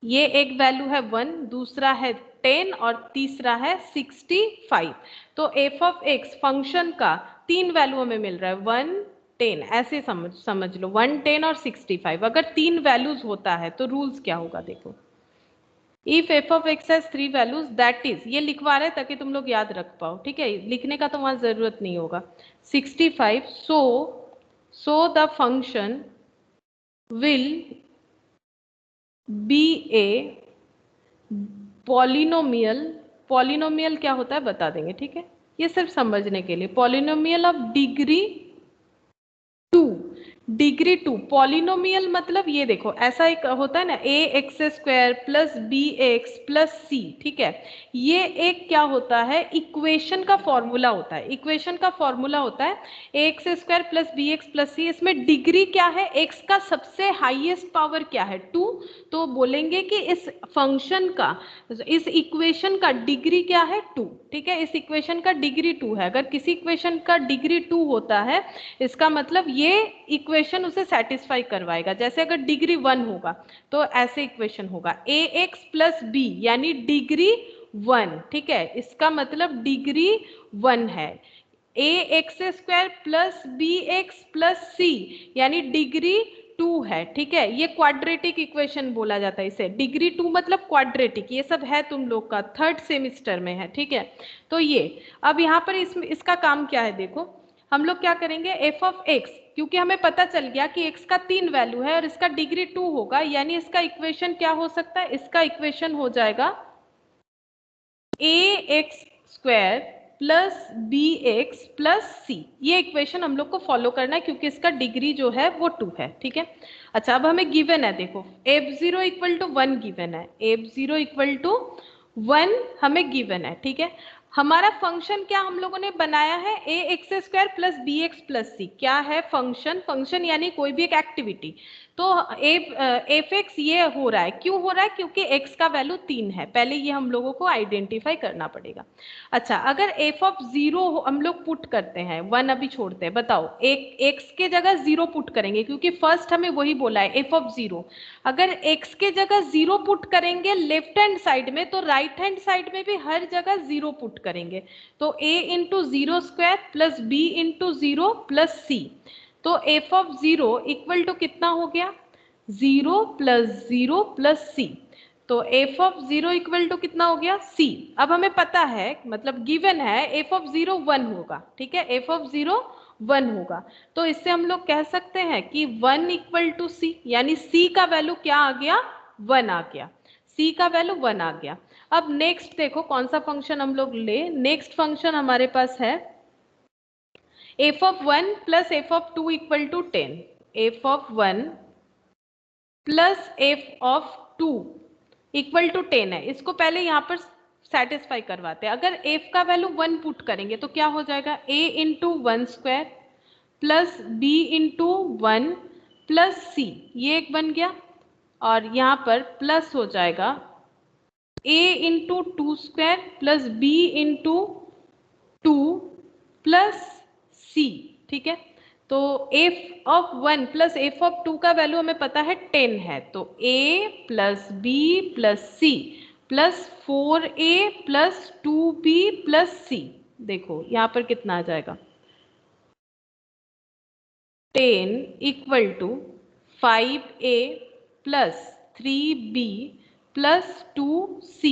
ये एक वैल्यू है 1, दूसरा है 10 और तीसरा है 65। तो एफ ऑफ एक्स फंक्शन का 3 वैल्यू हमें मिल रहा है, 1, 10, ऐसे समझ लो 1, 10 और 65। अगर 3 वैल्यूज होता है तो रूल्स क्या होगा देखो, if F of X has 3 values that is, ये लिखवा रहे ताकि तुम लोग याद रख पाओ, ठीक है, लिखने का तो वहां जरूरत नहीं होगा, 65, so the function will be a polynomial, polynomial क्या होता है बता देंगे, ठीक है, ये सिर्फ समझने के लिए, polynomial of degree 2, degree 2। Polynomial मतलब ये देखो ऐसा एक होता है ना, a x square plus b x plus c, ठीक है, ये एक क्या होता है, इक्वेशन का फॉर्मूला होता है, इक्वेशन का फॉर्मूला होता है a x square plus b x plus c. इसमें डिग्री क्या है, एक्स का सबसे हाईएस्ट पावर क्या है, 2, तो बोलेंगे कि इस फंक्शन का, इस इक्वेशन का डिग्री क्या है, 2, ठीक है, इस इक्वेशन का डिग्री 2 है। अगर किसी इक्वेशन का डिग्री 2 होता है इसका मतलब ये इक्वेशन उसे सेटिस्फाई करवाएगा। जैसे अगर डिग्री 1 होगा तो ऐसे इक्वेशन होगा ए एक्स प्लस बी यानी डिग्री 1, ठीक है, इसका मतलब डिग्री 1 है। A x square plus b x plus c यानी डिग्री 2 है, ठीक है, ये क्वाड्रेटिक इक्वेशन बोला जाता है इसे, डिग्री 2 मतलब क्वाड्रेटिक, ये सब है तुम लोग का 3rd सेमिस्टर में है, ठीक है। तो ये अब यहाँ पर इसका काम क्या है देखो, हम लोग क्या करेंगे, एफ ऑफ एक्स, क्योंकि हमें पता चल गया कि एक्स का 3 वैल्यू है और इसका डिग्री 2 होगा, यानी इसका इक्वेशन क्या हो सकता है, इसका इक्वेशन हो जाएगा a x square plus b x plus c. ये इक्वेशन हम लोग को फॉलो करना है क्योंकि इसका डिग्री जो है वो 2 है, ठीक है। अच्छा, अब हमें गिवन है देखो f0 इक्वल टू 1 गिवन है, f0 इक्वल टू 1 हमें गिवन है, ठीक है। हमारा फंक्शन क्या हम लोगों ने बनाया है, a x square plus b x plus c, क्या है फंक्शन, फंक्शन यानी कोई भी एक एक्टिविटी। तो एफ एक्स ये हो रहा है, क्यों हो रहा है, क्योंकि एक्स का वैल्यू 3 है, पहले ये हम लोगों को आइडेंटिफाई करना पड़ेगा। अच्छा, अगर एफ ऑफ 0 हम लोग पुट करते हैं, 1 अभी छोड़ते हैं, बताओ एक एक्स के जगह 0 पुट करेंगे क्योंकि फर्स्ट हमें वही बोला है एफ ऑफ 0। अगर एक्स के जगह 0 पुट करेंगे लेफ्ट हैंड साइड में, तो राइट हैंड साइड में भी हर जगह 0 पुट करेंगे, तो a into 0 square plus b into 0 plus c, तो एफ ऑफ 0 इक्वल टू कितना हो गया, 0 प्लस 0 प्लस सी, तो एफ ऑफ 0 इक्वल टू कितना हो गया, c। अब हमें पता है, मतलब गिवन है एफ ऑफ 0 1 होगा, ठीक है, एफ ऑफ 0 1 होगा, तो इससे हम लोग कह सकते हैं कि 1 इक्वल टू सी, यानी c का वैल्यू क्या आ गया, 1 आ गया, c का वैल्यू 1 आ गया। अब नेक्स्ट देखो कौन सा फंक्शन हम लोग ले, नेक्स्ट फंक्शन हमारे पास है F of 1 plus F of 2 equal to 10, F of 1 plus F of 2 equal to 10 है, इसको पहले यहाँ पर सेटिस्फाई करवाते हैं। अगर f का वैल्यू 1 पुट करेंगे तो क्या हो जाएगा, a into 1 square plus b into 1 plus c, ये एक बन गया, और यहाँ पर प्लस हो जाएगा a into 2 square plus b into 2 plus c, ठीक है। तो f of 1 plus f of 2 का वैल्यू हमें पता है 10 है, तो a plus b plus c plus 4a plus 2b plus c, देखो यहाँ पर कितना आ जाएगा, 10 equal to 5a plus 3b plus 2c,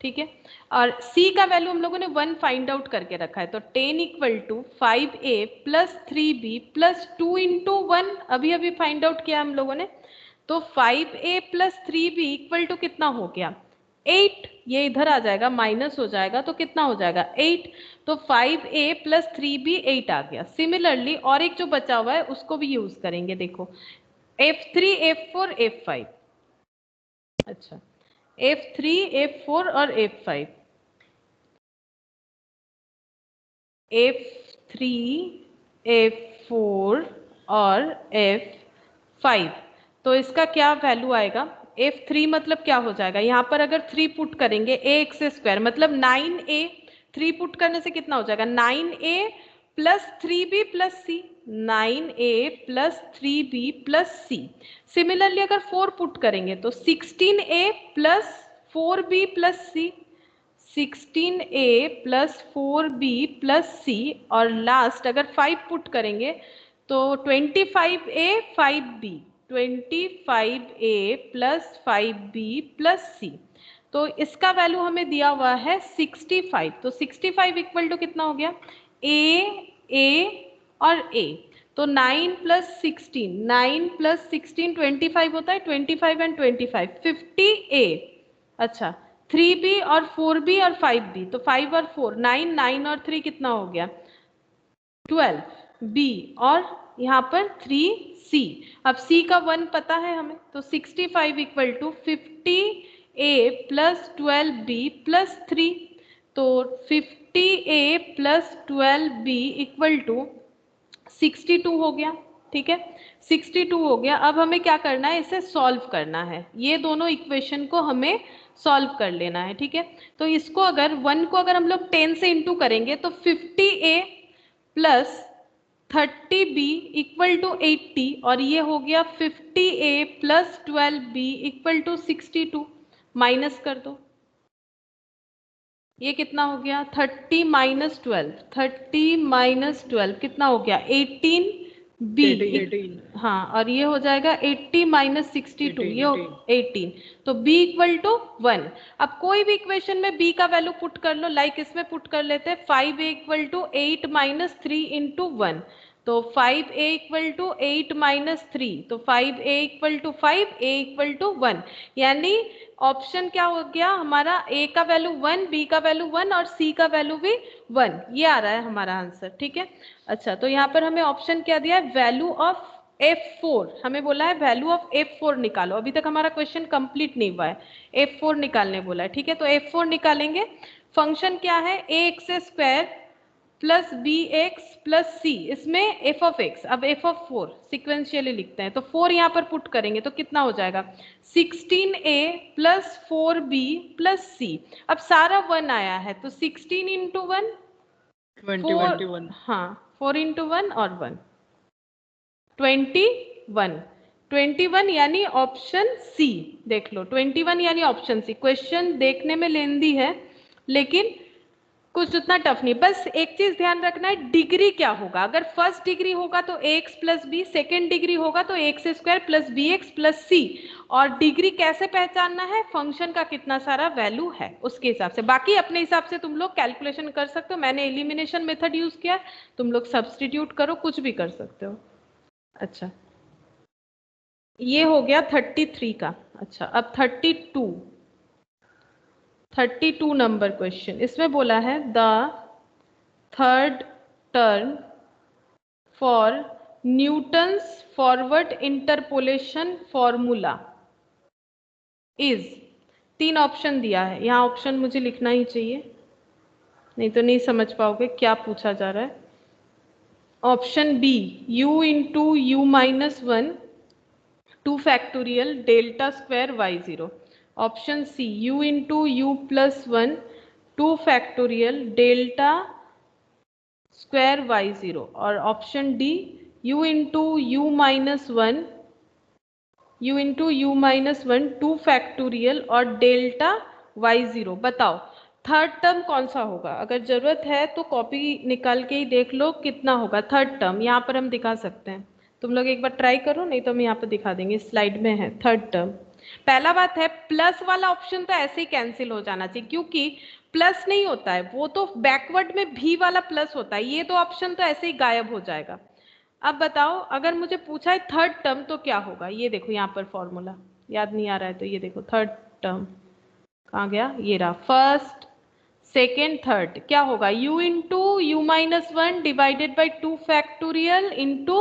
ठीक है। और c का वैल्यू हम लोगों ने 1 फाइंड आउट करके रखा है, तो 10 equal to 5a plus 3b plus 2 into 1 अभी अभी फाइंड आउट किया हम लोगों ने, तो 5a plus 3b equal to कितना हो गया 8, ये इधर आ जाएगा माइनस हो जाएगा तो कितना हो जाएगा 8, तो 5a प्लस 3b 8 आ गया। सिमिलरली और एक जो बचा हुआ है उसको भी यूज करेंगे, देखो f3 f4 f5, अच्छा f3 f4 और f5, f3 f4 और f5, तो इसका क्या वैल्यू आएगा, f3 मतलब क्या हो जाएगा, यहाँ पर अगर 3 पुट करेंगे ax स्क्वायर मतलब 9a, 3 पुट करने से कितना हो जाएगा 9a plus 3b plus c, 9a plus 3b plus c। Similarly अगर 4 पुट करेंगे तो 16a plus 4b plus c, 16a plus 4b plus c, और लास्ट अगर 5 पुट करेंगे तो 25a 5b, 25a plus 5b plus c, तो इसका value हमें दिया हुआ है 65, तो 65 इक्वल टू कितना हो गया a और a, तो 9 प्लस 16, 9 प्लस 16 25 होता है, 25 एंड 25 50a, अच्छा 3b और 4b और 5b, तो 5 और 4 9, 9 और 3 कितना हो गया 12b, और यहाँ पर 3c, अब c का 1 पता है हमें, तो 65 equal to 50a plus 12b plus 3, तो 50a plus 12b equal to 62 हो गया, ठीक है 62 हो गया। अब हमें क्या करना है, इसे सॉल्व करना है, ये दोनों इक्वेशन को हमें सॉल्व कर लेना है, ठीक है। तो इसको अगर 1 को अगर हम लोग 10 से इंटू करेंगे तो 50a plus 30b equal to 80, और ये हो गया 50a plus 12b equal to 62, minus कर दो, ये कितना हो गया 30 माइनस 12, 30 माइनस 12 कितना हो गया 18b, 18 हाँ, और ये हो जाएगा 80 माइनस 62, ये 18, तो b इक्वल टू 1। अब कोई भी इक्वेशन में b का वैल्यू पुट कर लो, लाइक इसमें पुट कर लेते हैं 5a equal to 8 minus 3 into 1, तो 5a इक्वल टू 8 माइनस 3, तो 5a equal to 5, a equal to 1, यानी ऑप्शन क्या हो गया हमारा, a का वैल्यू 1, b का वैल्यू 1 और c का वैल्यू भी 1, ये आ रहा है हमारा आंसर, ठीक है। अच्छा, तो यहाँ पर हमें ऑप्शन क्या दिया है, वैल्यू ऑफ f4, हमें बोला है वैल्यू ऑफ f4 निकालो, अभी तक हमारा क्वेश्चन कंप्लीट नहीं हुआ है, f4 निकालने बोला है, ठीक है। तो f4 निकालेंगे, फंक्शन क्या है ax square plus b x plus c, इसमें एफ ऑफ एक्स, अब एफ ऑफ 4 सिक्वेंशियली लिखते हैं, तो 4 यहाँ पर पुट करेंगे तो कितना हो जाएगा 16a plus 4b plus c, अब सारा 1 आया है तो 16 इंटू 1 4, हाँ 4 इंटू 1 और 1 21, 21 यानी ऑप्शन सी, देख लो 21 यानी ऑप्शन सी। क्वेश्चन देखने में लेंदी है लेकिन कुछ उतना टफ नहीं, बस एक चीज ध्यान रखना है डिग्री क्या होगा, अगर फर्स्ट डिग्री होगा तो ax plus b, second degree होगा तो x square plus b x plus c, और डिग्री कैसे पहचानना है, फंक्शन का कितना सारा वैल्यू है उसके हिसाब से, बाकी अपने हिसाब से तुम लोग कैलकुलेशन कर सकते हो, मैंने एलिमिनेशन मेथड यूज किया, तुम लोग सब्सटीट्यूट करो, कुछ भी कर सकते हो। अच्छा, ये हो गया 33 का। अच्छा, अब 32 नंबर क्वेश्चन, इसमें बोला है the third term for Newton's forward interpolation formula is 3 option दिया है, यहाँ ऑप्शन मुझे लिखना ही चाहिए, नहीं तो नहीं समझ पाओगे क्या पूछा जा रहा है। Option B u into u minus 1 2 factorial delta square y0। Option C u into u plus 1 2 factorial delta square y0। और option D u into u minus 1 2 factorial और डेल्टा y0। बताओ थर्ड टर्म कौन सा होगा? अगर जरूरत है तो कॉपी निकाल के ही देख लो कितना होगा थर्ड टर्म। यहाँ पर हम दिखा सकते हैं, तुम लोग एक बार ट्राई करो, नहीं तो हम यहाँ पर दिखा देंगे, स्लाइड में है थर्ड टर्म। पहला बात है प्लस वाला ऑप्शन तो ऐसे ही कैंसिल हो जाना चाहिए, क्योंकि प्लस नहीं होता है, वो तो बैकवर्ड में भी वाला प्लस होता है, ये तो ऑप्शन तो ऐसे ही गायब हो जाएगा। अब बताओ अगर मुझे पूछा है थर्ड टर्म तो क्या होगा? ये देखो यहाँ पर फॉर्मूला याद नहीं आ रहा है तो ये देखो थर्ड टर्म कहाँ गया, ये रहा, फर्स्ट सेकेंड थर्ड क्या होगा, u into u minus 1 divided by 2 factorial into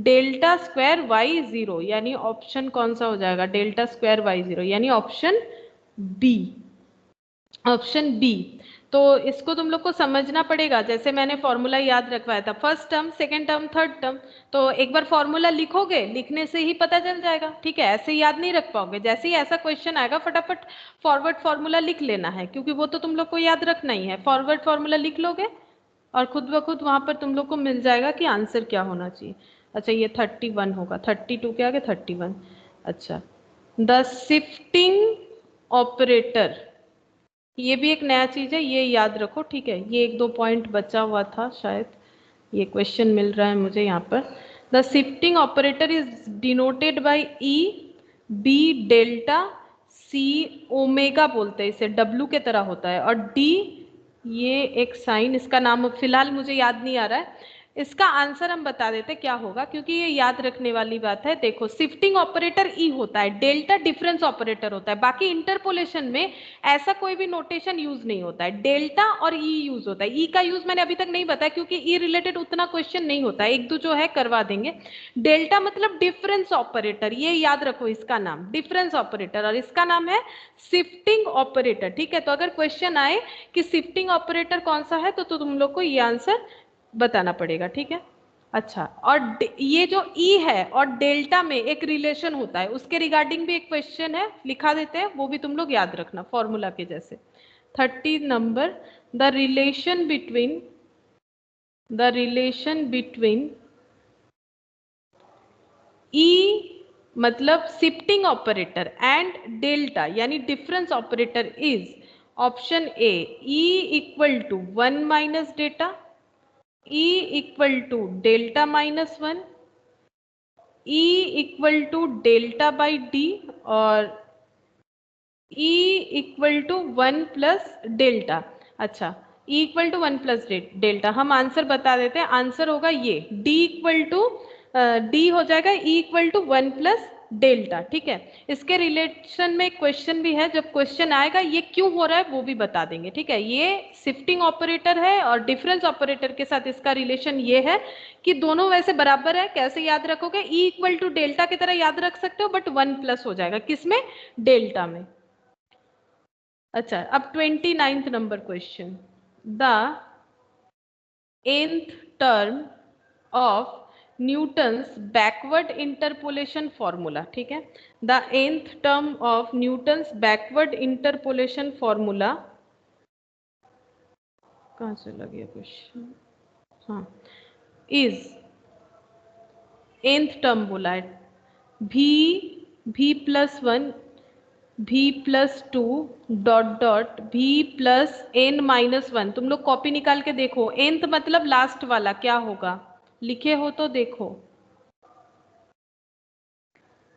delta square y0, यानी ऑप्शन कौन सा हो जाएगा, डेल्टा स्क्वायर y0, यानी ऑप्शन बी। Option B. तो इसको तुम लोग को समझना पड़ेगा, जैसे मैंने फॉर्मूला याद रखवाया था, first term second term third term, तो एक बार फॉर्मूला लिखोगे, लिखने से ही पता चल जाएगा, ठीक है, ऐसे याद नहीं रख पाओगे। जैसे ही ऐसा क्वेश्चन आएगा फटाफट फॉरवर्ड फॉर्मूला लिख लेना है, क्योंकि वो तो तुम लोग को याद रखना ही है। फॉरवर्ड फॉर्मूला लिख लोगे और खुद ब खुद वहां पर तुम लोग को मिल जाएगा कि आंसर क्या होना चाहिए। अच्छा ये 31 होगा, 32 के आगे 31। अच्छा, द शिफ्टिंग ऑपरेटर, ये भी एक नया चीज है, ये याद रखो, ठीक है। ये 1-2 पॉइंट बचा हुआ था शायद, ये क्वेश्चन मिल रहा है मुझे यहाँ पर। The shifting operator is denoted by E B delta C omega बोलते हैं इसे, डब्ल्यू के तरह होता है, और डी ये एक साइन, इसका नाम फिलहाल मुझे याद नहीं आ रहा है। इसका आंसर हम बता देते क्या होगा, क्योंकि ये याद रखने वाली बात है। देखो शिफ्टिंग ऑपरेटर ई होता है, डेल्टा डिफरेंस ऑपरेटर होता है, बाकी इंटरपोलेशन में ऐसा कोई भी नोटेशन यूज नहीं होता है, डेल्टा और ई यूज होता है। ई का यूज मैंने अभी तक नहीं बताया, क्योंकि ई रिलेटेड उतना क्वेश्चन नहीं होता है, एक दो जो है करवा देंगे। डेल्टा मतलब डिफरेंस ऑपरेटर, ये याद रखो इसका नाम डिफरेंस ऑपरेटर, और इसका नाम है शिफ्टिंग ऑपरेटर, ठीक है। तो अगर क्वेश्चन आए कि शिफ्टिंग ऑपरेटर कौन सा है, तो तुम लोग को ये आंसर बताना पड़ेगा, ठीक है। अच्छा, और ये जो ई है और डेल्टा में एक रिलेशन होता है, उसके रिगार्डिंग भी एक क्वेश्चन है, लिखा देते हैं, वो भी तुम लोग याद रखना फॉर्मूला के जैसे। 30 number, the relation between E मतलब शिफ्टिंग ऑपरेटर एंड डेल्टा यानी difference operator is, option A E equal to 1 minus data, E equal to delta minus 1, E equal to delta by D, और E equal to 1 plus delta. अच्छा, E equal to 1 plus delta, हम answer बता देते हैं, answer होगा ये D equal to D हो जाएगा E equal to 1 plus delta, ठीक है। इसके रिलेशन में क्वेश्चन भी है, जब क्वेश्चन आएगा ये क्यों हो रहा है वो भी बता देंगे, ठीक है। ये शिफ्टिंग ऑपरेटर है और डिफरेंस ऑपरेटर के साथ इसका रिलेशन ये है कि दोनों वैसे बराबर है। कैसे याद रखोगे, E इक्वल टू डेल्टा की तरह याद रख सकते हो, बट 1 प्लस हो जाएगा किसमें, डेल्टा में। अच्छा, अब 29th number question, the nth term of Newton's backward interpolation formula, ठीक है। The nth term of Newton's backward interpolation formula, कहाँ चला गया क्वेश्चन, हाँ, इज nth टर्म बोला है v plus 1 v plus 2 dot dot v plus n minus 1। तुम लोग कॉपी निकाल के देखो, nth मतलब लास्ट वाला क्या होगा, लिखे हो तो देखो।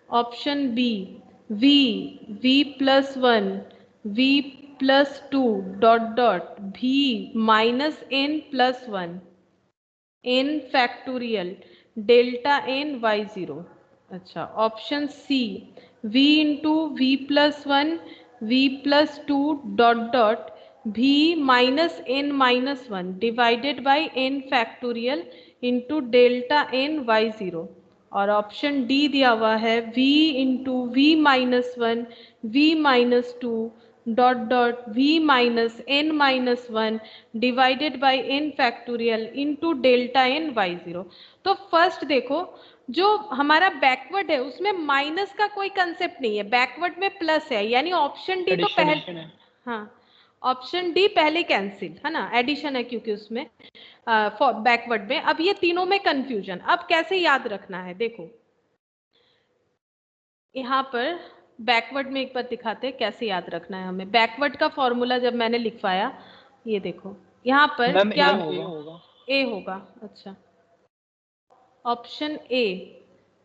Option B v plus 1 v plus 2 dot dot v minus n plus 1 n factorial delta n y0। अच्छा, option C v into v plus 1 v plus 2 dot dot v minus n minus 1 divided by n factorial into delta n y0। और option D दिया हुआ है v into v minus one v minus two dot dot v minus n minus one divided by n factorial into delta n y0। तो first देखो, जो हमारा backward है उसमें माइनस का कोई कंसेप्ट नहीं है, बैकवर्ड में प्लस है, यानी ऑप्शन डी तो पहले, हाँ ऑप्शन डी पहले कैंसिल है ना, एडिशन है क्योंकि उसमें बैकवर्ड में। अब ये तीनों में कंफ्यूजन, अब कैसे याद रखना है देखो, यहाँ पर बैकवर्ड में एक बार दिखाते हैं कैसे याद रखना है हमें। बैकवर्ड का फॉर्मूला जब मैंने लिखवाया, ये देखो यहाँ पर क्या होगा, ए होगा। अच्छा, ऑप्शन ए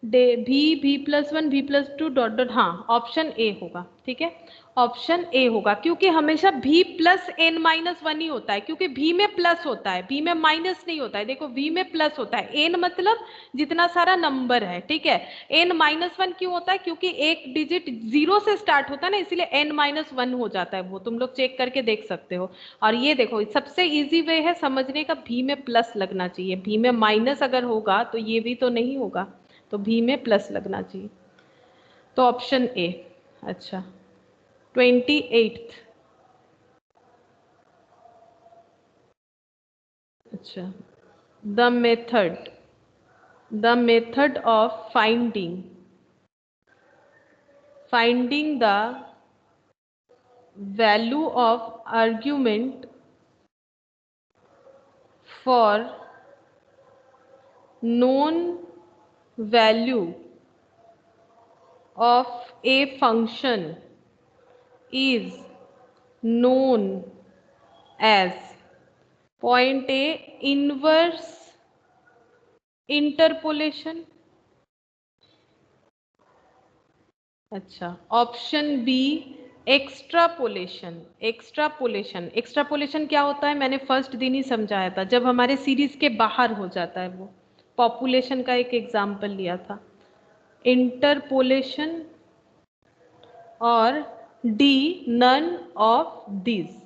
भी प्लस वन भी प्लस टू डॉट डॉट, हाँ ऑप्शन ए होगा, ठीक है ऑप्शन ए होगा, क्योंकि हमेशा भी प्लस एन माइनस वन ही होता है, क्योंकि भी में प्लस होता है, भी में माइनस नहीं होता है। देखो भी में प्लस होता है, एन मतलब जितना सारा नंबर है, ठीक है। एन माइनस वन क्यों होता है, क्योंकि एक डिजिट जीरो से स्टार्ट होता है ना, इसलिए एन माइनस वन हो जाता है, वो तुम लोग चेक करके देख सकते हो। और ये देखो सबसे इजी वे है समझने का, भी में प्लस लगना चाहिए, भी में माइनस अगर होगा तो ये भी तो नहीं होगा, तो भी में प्लस लगना चाहिए, तो ऑप्शन ए। अच्छा 28th, अच्छा the method of finding the value of argument for known value of a function is known as point A inverse interpolation। अच्छा, ऑप्शन बी एक्स्ट्रापोलेशन। एक्स्ट्रापोलेशन क्या होता है, मैंने फर्स्ट दिन ही समझाया था, जब हमारे सीरीज के बाहर हो जाता है, वो पॉपुलेशन का एक एग्जाम्पल लिया था। इंटरपोलेशन और डी नन ऑफ दिस।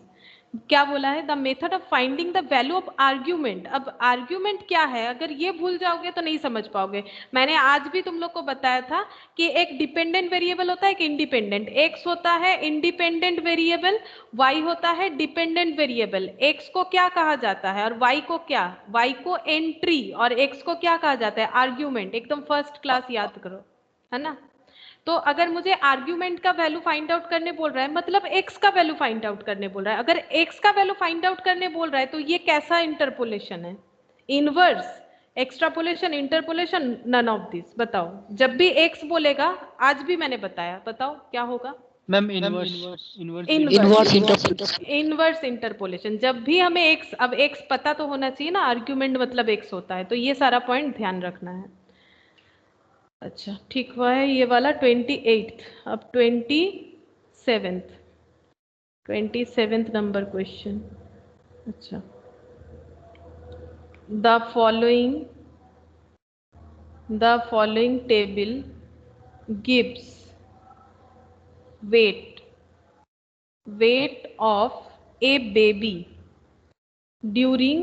क्या बोला है, the method of finding the value of argument. अब आर्ग्यूमेंट क्या है, अगर ये भूल जाओगे तो नहीं समझ पाओगे। मैंने आज भी तुम लोग को बताया था कि एक डिपेंडेंट वेरिएबल होता है, एक इंडिपेंडेंट। एक्स होता है इंडिपेंडेंट वेरिएबल, वाई होता है डिपेंडेंट वेरिएबल। एक्स को क्या कहा जाता है और वाई को क्या, वाई को एंट्री और एक्स को क्या कहा जाता है, आर्ग्यूमेंट। एकदम फर्स्ट क्लास याद करो, है ना। तो अगर मुझे आर्ग्यूमेंट का वैल्यू फाइंड आउट करने बोल रहा है, मतलब एक्स का वैल्यू फाइंड आउट करने बोल रहा है। अगर एक्स का वैल्यू फाइंड आउट करने बोल रहा है तो ये कैसा इंटरपोलेशन है, inverse, extrapolation, interpolation, none of this. बताओ, जब भी एक्स बोलेगा, आज भी मैंने बताया, बताओ क्या होगा मैम इनवर्स इंटरपोलेशन। जब भी हमें एक्स, अब एक्स पता तो होना चाहिए ना, आर्ग्यूमेंट मतलब एक्स होता है, तो ये सारा पॉइंट ध्यान रखना है। अच्छा ठीक हुआ है ये वाला 28th। अब 27th नंबर क्वेश्चन। अच्छा, the following table gives weight of a baby during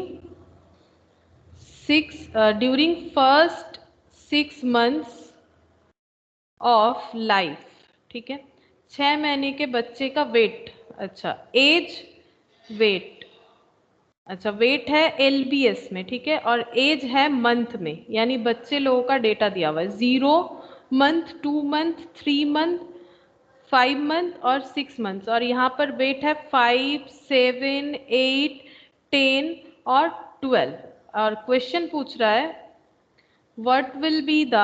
first 6 months of life, ठीक है। 6 महीने के बच्चे का वेट, अच्छा एज, वेट, अच्छा वेट है LBS में, ठीक है, और एज है मंथ में, यानी बच्चे लोगों का डेटा दिया हुआ है 0 मंथ, 2 मंथ, 3 मंथ, 5 मंथ और 6 मंथ। और यहाँ पर वेट है 5, 7, 8, 10 और 12। और क्वेश्चन पूछ रहा है what will be the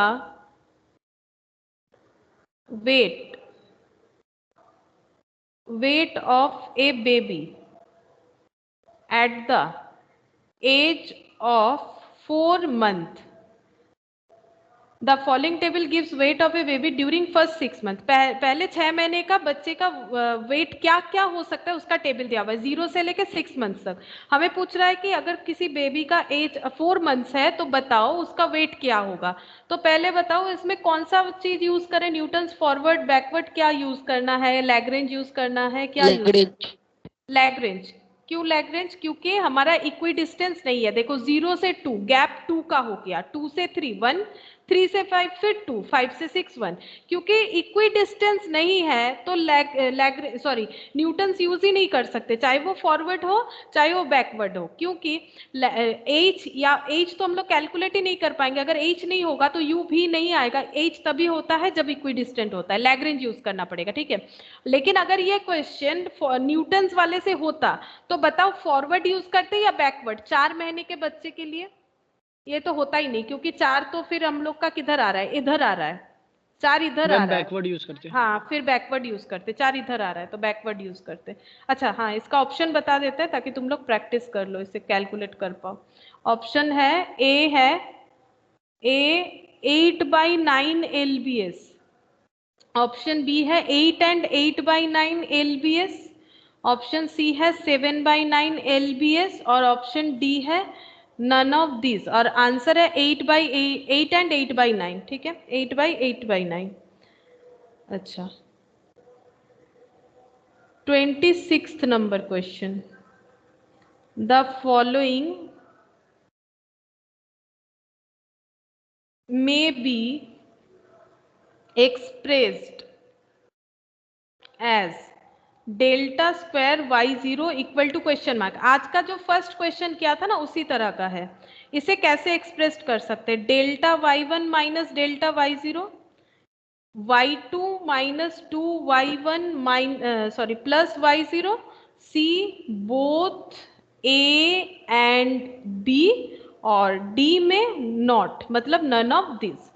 weight of a baby at the age of 4 months। The following table gives weight of a baby during first 6 months। पहले 6 महीने का बच्चे का वेट क्या क्या हो सकता है उसका टेबल दिया हुआ है 0 से लेके 6 मंथ्स तक। हमें पूछ रहा है कि अगर किसी बेबी का एज 4 मंथ्स है तो बताओ उसका वेट क्या होगा। तो पहले बताओ इसमें कौन सा चीज यूज करें, न्यूटन्स फॉरवर्ड बैकवर्ड क्या यूज करना है, लैग्रेंज यूज करना है, क्या लैग्रेंज। क्यों लैग्रेंज, क्योंकि हमारा इक्वी डिस्टेंस नहीं है। देखो 0 से 2 गैप 2 का हो गया, 2 से 3 1, 3 से 5 फिर 2, 5 से 6 1, क्योंकि इक्वी डिस्टेंस नहीं है तो न्यूटन्स यूज ही नहीं कर सकते, चाहे वो फॉरवर्ड हो चाहे वो बैकवर्ड हो, क्योंकि एच तो हम लोग कैलकुलेट ही नहीं कर पाएंगे। अगर एच नहीं होगा तो यू भी नहीं आएगा। एच तभी होता है जब इक्वी डिस्टेंट होता है, लैग्रेंज यूज करना पड़ेगा, ठीक है। लेकिन अगर ये क्वेश्चन न्यूटन्स वाले से होता तो बताओ फॉरवर्ड यूज करते या बैकवर्ड 4 महीने के बच्चे के लिए? ये तो होता ही नहीं, क्योंकि 4 तो फिर हम लोग का किधर आ रहा है, इधर आ रहा है, 4 इधर आ रहा है। बैकवर्ड यूज करते हैं। हाँ, फिर बैकवर्ड यूज करते, 4 इधर आ रहा है तो बैकवर्ड यूज करते। अच्छा हाँ, इसका ऑप्शन बता देते हैं ताकि तुम लोग प्रैक्टिस कर लो, इसे कैलकुलेट कर पाओ। ऑप्शन है ए 8/9 LBS, ऑप्शन बी है 8 and 8/9 LBS, ऑप्शन सी है 7/9 LBS और ऑप्शन डी है नन ऑफ दिस। और आंसर है 8 and 8/9, ठीक है, 8/9। अच्छा, 26th number question, the following may be expressed as delta square y0 equal to question mark. आज का जो फर्स्ट क्वेश्चन किया था ना उसी तरह का है। इसे कैसे एक्सप्रेस कर सकते हैं? Delta y1 minus delta y0, y2 minus 2y1 plus y0, C both a and b और d में नॉट, मतलब none of this.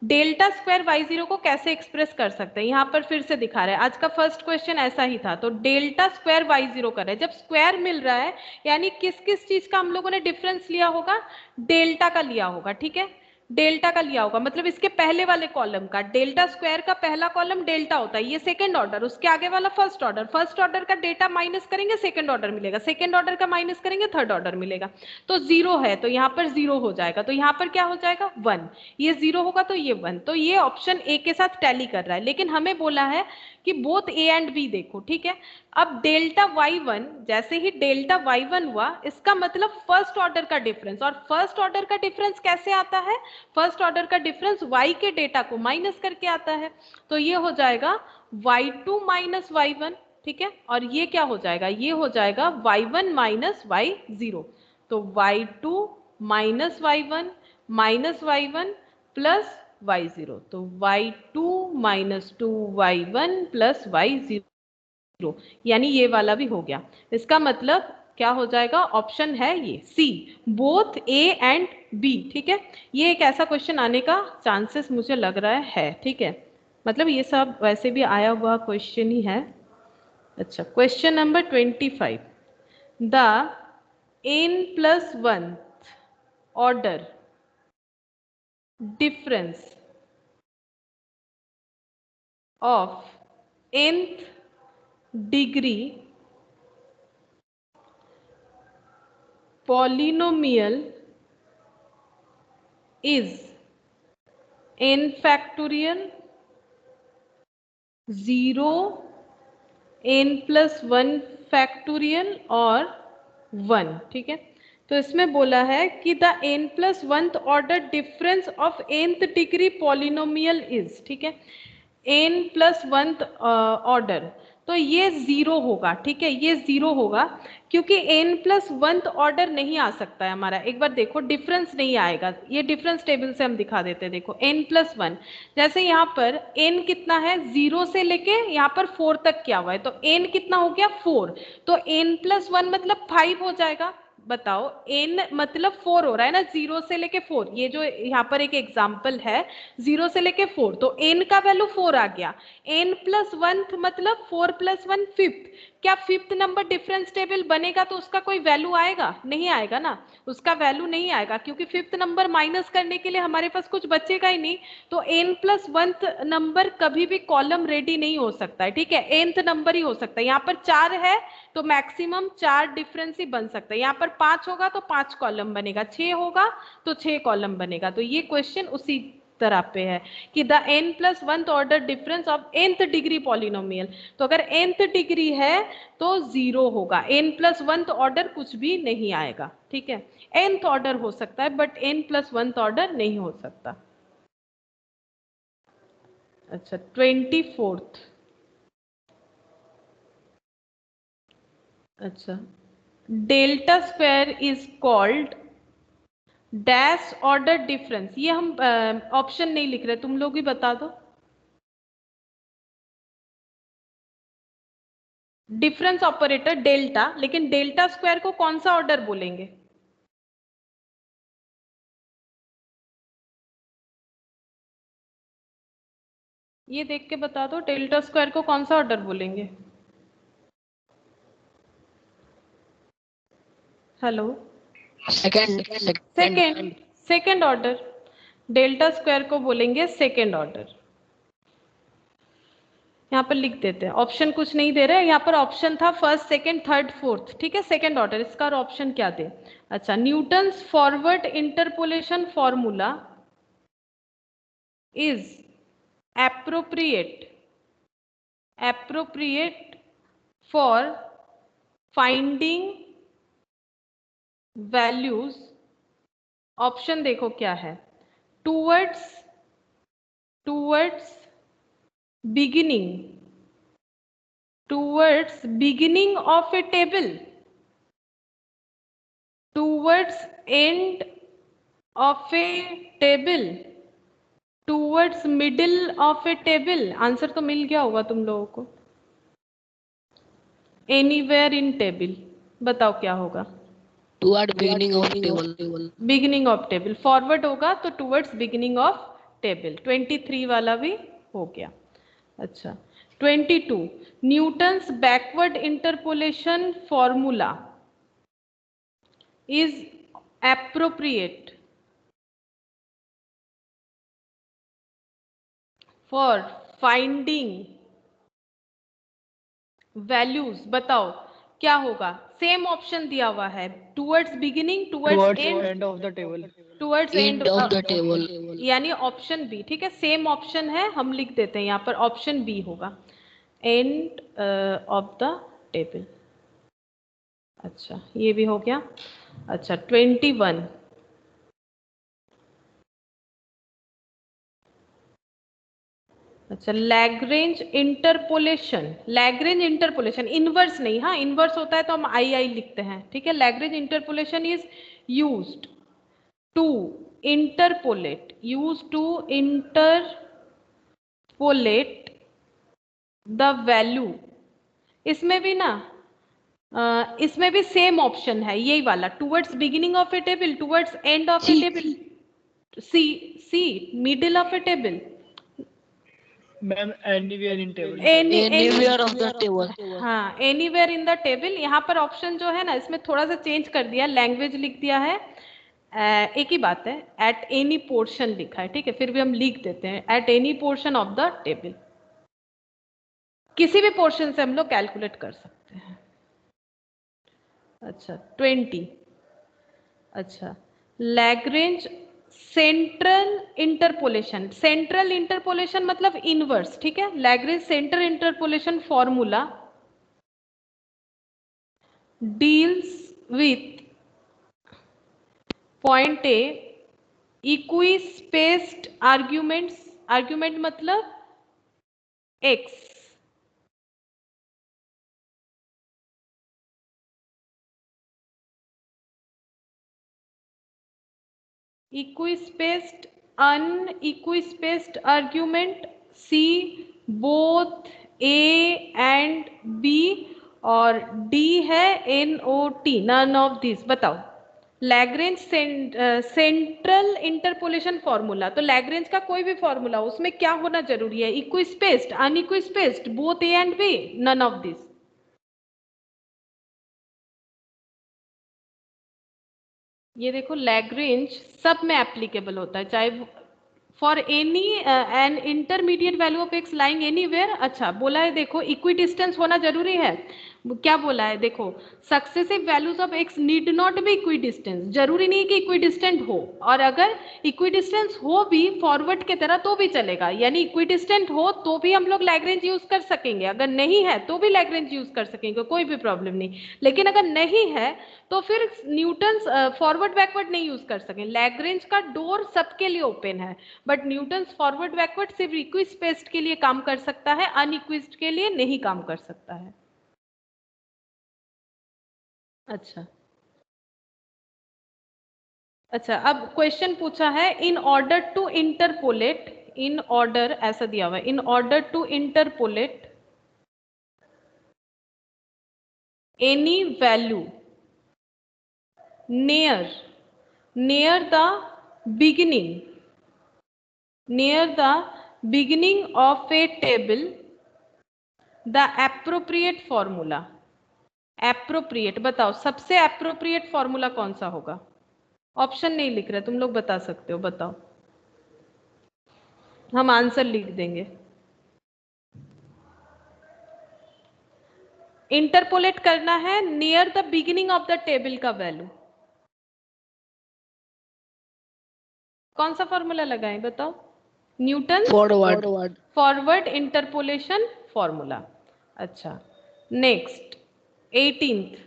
Delta square y0 को कैसे एक्सप्रेस कर सकते हैं? यहाँ पर फिर से दिखा रहे हैं, आज का फर्स्ट क्वेश्चन ऐसा ही था। तो डेल्टा स्क्वायर y0 कर रहे हैं, जब स्क्वायर मिल रहा है यानी किस किस चीज का हम लोगों ने डिफरेंस लिया होगा? डेल्टा का लिया होगा, ठीक है, डेल्टा का लिया होगा, मतलब इसके पहले वाले कॉलम का। डेल्टा स्क्वायर का पहला कॉलम डेल्टा होता है, ये सेकंड ऑर्डर, उसके आगे वाला फर्स्ट ऑर्डर। फर्स्ट ऑर्डर का डेटा माइनस करेंगे सेकंड ऑर्डर मिलेगा, सेकंड ऑर्डर का माइनस करेंगे थर्ड ऑर्डर मिलेगा। तो 0 है तो यहाँ पर 0 हो जाएगा, तो यहाँ पर क्या हो जाएगा 1, ये 0 होगा तो ये 1। तो ये ऑप्शन ए के साथ टैली कर रहा है, लेकिन हमें बोला है कि बोथ ए एंड बी देखो, ठीक है। अब डेल्टा y1, जैसे ही डेल्टा y1 हुआ, इसका मतलब फर्स्ट ऑर्डर का डिफरेंस। और फर्स्ट ऑर्डर का डिफरेंस कैसे आता है? फर्स्ट ऑर्डर का डिफरेंस y के डेटा को माइनस करके आता है, तो ये हो जाएगा y2 माइनस y1, ठीक है। और ये क्या हो जाएगा? ये हो जाएगा y1 माइनस y0। तो y2 minus y1 plus y0, तो y2 minus 2y1 plus y0, यानी ये वाला भी हो गया। इसका मतलब क्या हो जाएगा? ऑप्शन है ये सी, बोथ ए एंड बी, ठीक है। ये एक ऐसा क्वेश्चन आने का चांसेस मुझे लग रहा है, ठीक है, मतलब ये सब वैसे भी आया हुआ क्वेश्चन ही है। अच्छा, question number 25, the n+1 order difference of nth degree polynomial is n factorial, 0, n+1 factorial और 1, ठीक है। तो इसमें बोला है कि the n+1th order difference of nth degree polynomial is, ठीक है, n+1th ऑर्डर, तो ये 0 होगा, ठीक है, ये 0 होगा क्योंकि n+1th ऑर्डर नहीं आ सकता है हमारा। एक बार देखो, डिफरेंस नहीं आएगा, ये डिफरेंस टेबल से हम दिखा देते हैं। देखो n+1, जैसे यहाँ पर n कितना है, 0 से लेके यहाँ पर 4 तक क्या हुआ है, तो n कितना हो गया 4, तो n+1 मतलब 5 हो जाएगा। बताओ, n मतलब 4 हो रहा है ना, 0 से लेके 4, ये जो यहाँ पर एक एग्जाम्पल है 0 से लेके 4, तो n का वैल्यू 4 आ गया। n+1 मतलब 4 + 1 5th, क्या 5th नंबर डिफरेंस टेबल बनेगा तो उसका कोई वैल्यू आएगा? नहीं आएगा ना, उसका वैल्यू नहीं आएगा, क्योंकि 5th नंबर माइनस करने के लिए हमारे पास कुछ बचेगा ही नहीं। तो n+1th नंबर कभी भी कॉलम रेडी नहीं हो सकता है, ठीक है, nth नंबर ही हो सकता है। यहाँ पर 4 है तो मैक्सिमम 4 डिफरेंस ही बन सकता है। यहाँ पर 5 होगा तो 5 कॉलम बनेगा, 6 होगा तो 6 कॉलम बनेगा। तो ये क्वेश्चन उसी तरह पे है कि the n+1 order difference of nth degree polynomial, तो अगर nth डिग्री है तो 0 होगा, n+1 ऑर्डर कुछ भी नहीं आएगा, ठीक है। nth ऑर्डर हो सकता है बट n+1 ऑर्डर नहीं हो सकता। अच्छा 24th। अच्छा delta square is called dash order difference. ये हम ऑप्शन नहीं लिख रहे, तुम लोग ही बता दो। डिफरेंस ऑपरेटर डेल्टा, लेकिन डेल्टा स्क्वायर को कौन सा ऑर्डर बोलेंगे? ये देख के बता दो, डेल्टा स्क्वायर को कौन सा ऑर्डर बोलेंगे? Hello. Second second, second order. Delta square को बोलेंगे सेकंड ऑर्डर। यहाँ पर लिख देते हैं, ऑप्शन कुछ नहीं दे रहे, यहाँ पर ऑप्शन था फर्स्ट, सेकंड, थर्ड, फोर्थ, ठीक है, सेकंड ऑर्डर। इसका ऑप्शन क्या दे? अच्छा Newton's forward interpolation formula is appropriate for finding values। Option देखो क्या है? towards beginning of a table, towards end of a table, towards middle of a table। Answer तो मिल गया होगा तुम लोगों को। एनीवेयर इन टेबल, बताओ क्या होगा? Toward beginning of table. Beginning of table, forward होगा तो टुवर्ड्स बिगिनिंग ऑफ टेबल। 23 वाला भी हो गया। अच्छा 22 Newton's backward interpolation formula is appropriate for finding values. बताओ क्या होगा? सेम ऑप्शन दिया हुआ है, towards beginning, towards and, end of the table. Towards end of the table. यानी ऑप्शन बी। ठीक है, सेम ऑप्शन है, हम लिख देते हैं यहाँ पर ऑप्शन बी होगा, एंड ऑफ द टेबल। अच्छा ये भी हो गया। अच्छा 21 अच्छा लैग्रेंज इंटरपोलेशन, इनवर्स नहीं, हाँ इनवर्स होता है तो हम आई आई लिखते हैं, ठीक है। Lagrange interpolation is used to interpolate the value. इसमें भी ना इसमें भी सेम ऑप्शन है यही वाला, towards beginning of a table, towards end of a table, C middle of a table. Ma'am anywhere in table. Anywhere of the table. हाँ anywhere in the table. यहाँ पर ऑप्शन जो है ना इसमें थोड़ा सा चेंज कर दिया, लैंग्वेज लिख दिया है, एक ही बात है, एट एनी पोर्शन लिखा है, ठीक है, फिर भी हम लिख देते हैं at any portion of the table. किसी भी पोर्शन से हम लोग कैलकुलेट कर सकते हैं। अच्छा 20 अच्छा लैग्रेंज सेंट्रल इंटरपोलेशन मतलब इनवर्स, ठीक है। Lagrange central interpolation formula deals with point A equi spaced argument मतलब x, equispaced unequispaced argument C both A and B, और D है NOT none of these। बताओ लैग्रेंज सेंट्रल इंटरपोलेशन फॉर्मूला, तो Lagrange का कोई भी फॉर्मूला उसमें क्या होना जरूरी है? Equispaced, unequispaced, both a and b, none of this. ये देखो लैग्रेंज सब में एप्लीकेबल होता है, चाहे for any an intermediate value of x lying anywhere. अच्छा बोला है देखो इक्विडिस्टेंस होना जरूरी है, क्या बोला है देखो, successive values of x need not be equidistance, जरूरी नहीं कि इक्विडिस्टेंट हो, और अगर इक्विडिस्टेंस हो भी फॉरवर्ड के तरह तो भी चलेगा, यानी इक्विडिस्टेंट हो तो भी हम लोग लैग्रेंज यूज कर सकेंगे, अगर नहीं है तो भी लैग्रेंज यूज कर सकेंगे, कोई भी प्रॉब्लम नहीं। लेकिन अगर नहीं है तो फिर न्यूटन्स फॉरवर्ड बैकवर्ड नहीं यूज कर सकें। लैग्रेंज का डोर सबके लिए ओपन है, बट न्यूटन्स फॉरवर्ड बैकवर्ड सिर्फ इक्विस्पेस्ड के लिए काम कर सकता है, अनइक्विस्ड के लिए नहीं काम कर सकता है। अच्छा अच्छा, अब क्वेश्चन पूछा है in order to interpolate, in order ऐसा दिया हुआ है, in order to interpolate any value near the beginning of a table, the appropriate formula, appropriate बताओ सबसे appropriate formula कौन सा होगा? ऑप्शन नहीं लिख रहे, तुम लोग बता सकते हो, बताओ, हम आंसर लिख देंगे। इंटरपोलेट करना है near the beginning of the table का वैल्यू, कौन सा फॉर्मूला लगाएं बताओ? Newton forward interpolation formula. अच्छा next 18th,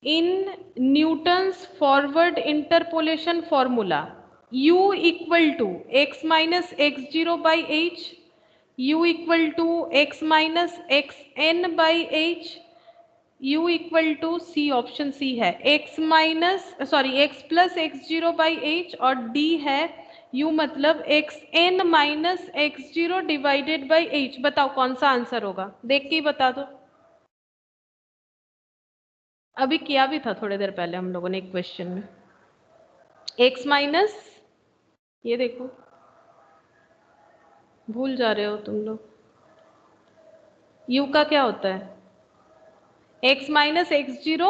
in Newton's forward interpolation formula u equal to x minus x zero by h, u equal to x minus x n by h, u equal to c, option सी है x plus x zero by H, और d है u मतलब x n minus x zero divided by H. बताओ कौन सा answer होगा, देख के ही बता दो। अभी किया भी था थोड़ी देर पहले हम लोगों ने एक क्वेश्चन में, x माइनस, ये देखो भूल जा रहे हो तुम लोग, u का क्या होता है? x minus x zero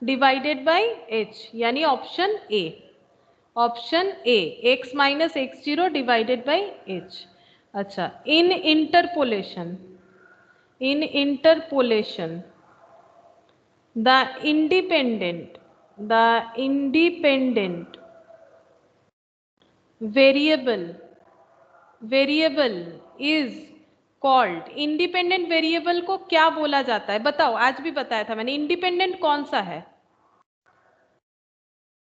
divided by h, यानी option A, option A x minus x zero divided by h. अच्छा in interpolation the independent variable is called, independent variable को क्या बोला जाता है? बताओ, आज भी बताया था मैंने, इंडिपेंडेंट कौन सा है?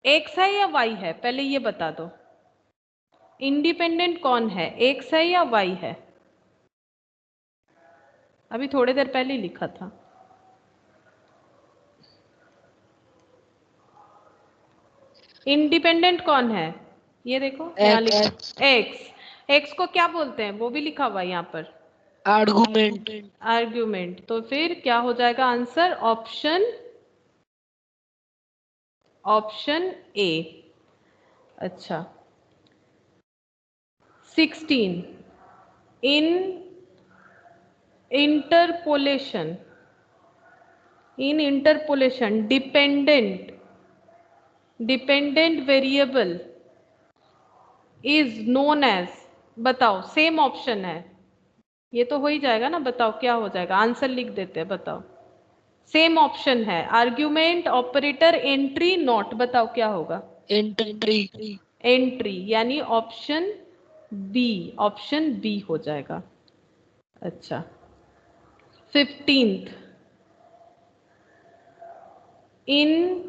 x है या y है? पहले ये बता दो, इंडिपेंडेंट कौन है, x है या y है? अभी थोड़ी देर पहले लिखा था। इंडिपेंडेंट कौन है? ये देखो यहाँ लिखा एक्स को क्या बोलते हैं, वो भी लिखा हुआ है यहाँ पर, आर्गुमेंट। तो फिर क्या हो जाएगा आंसर? Option a. अच्छा 16, in interpolation dependent variable is known as, बताओ, सेम ऑप्शन है, ये तो हो ही जाएगा ना, बताओ क्या हो जाएगा, आंसर लिख देते हैं, बताओ। सेम ऑप्शन है, आर्ग्यूमेंट, ऑपरेटर, एंट्री, नॉट, बताओ क्या होगा? एंट्री, यानी ऑप्शन बी हो जाएगा। अच्छा 15th, in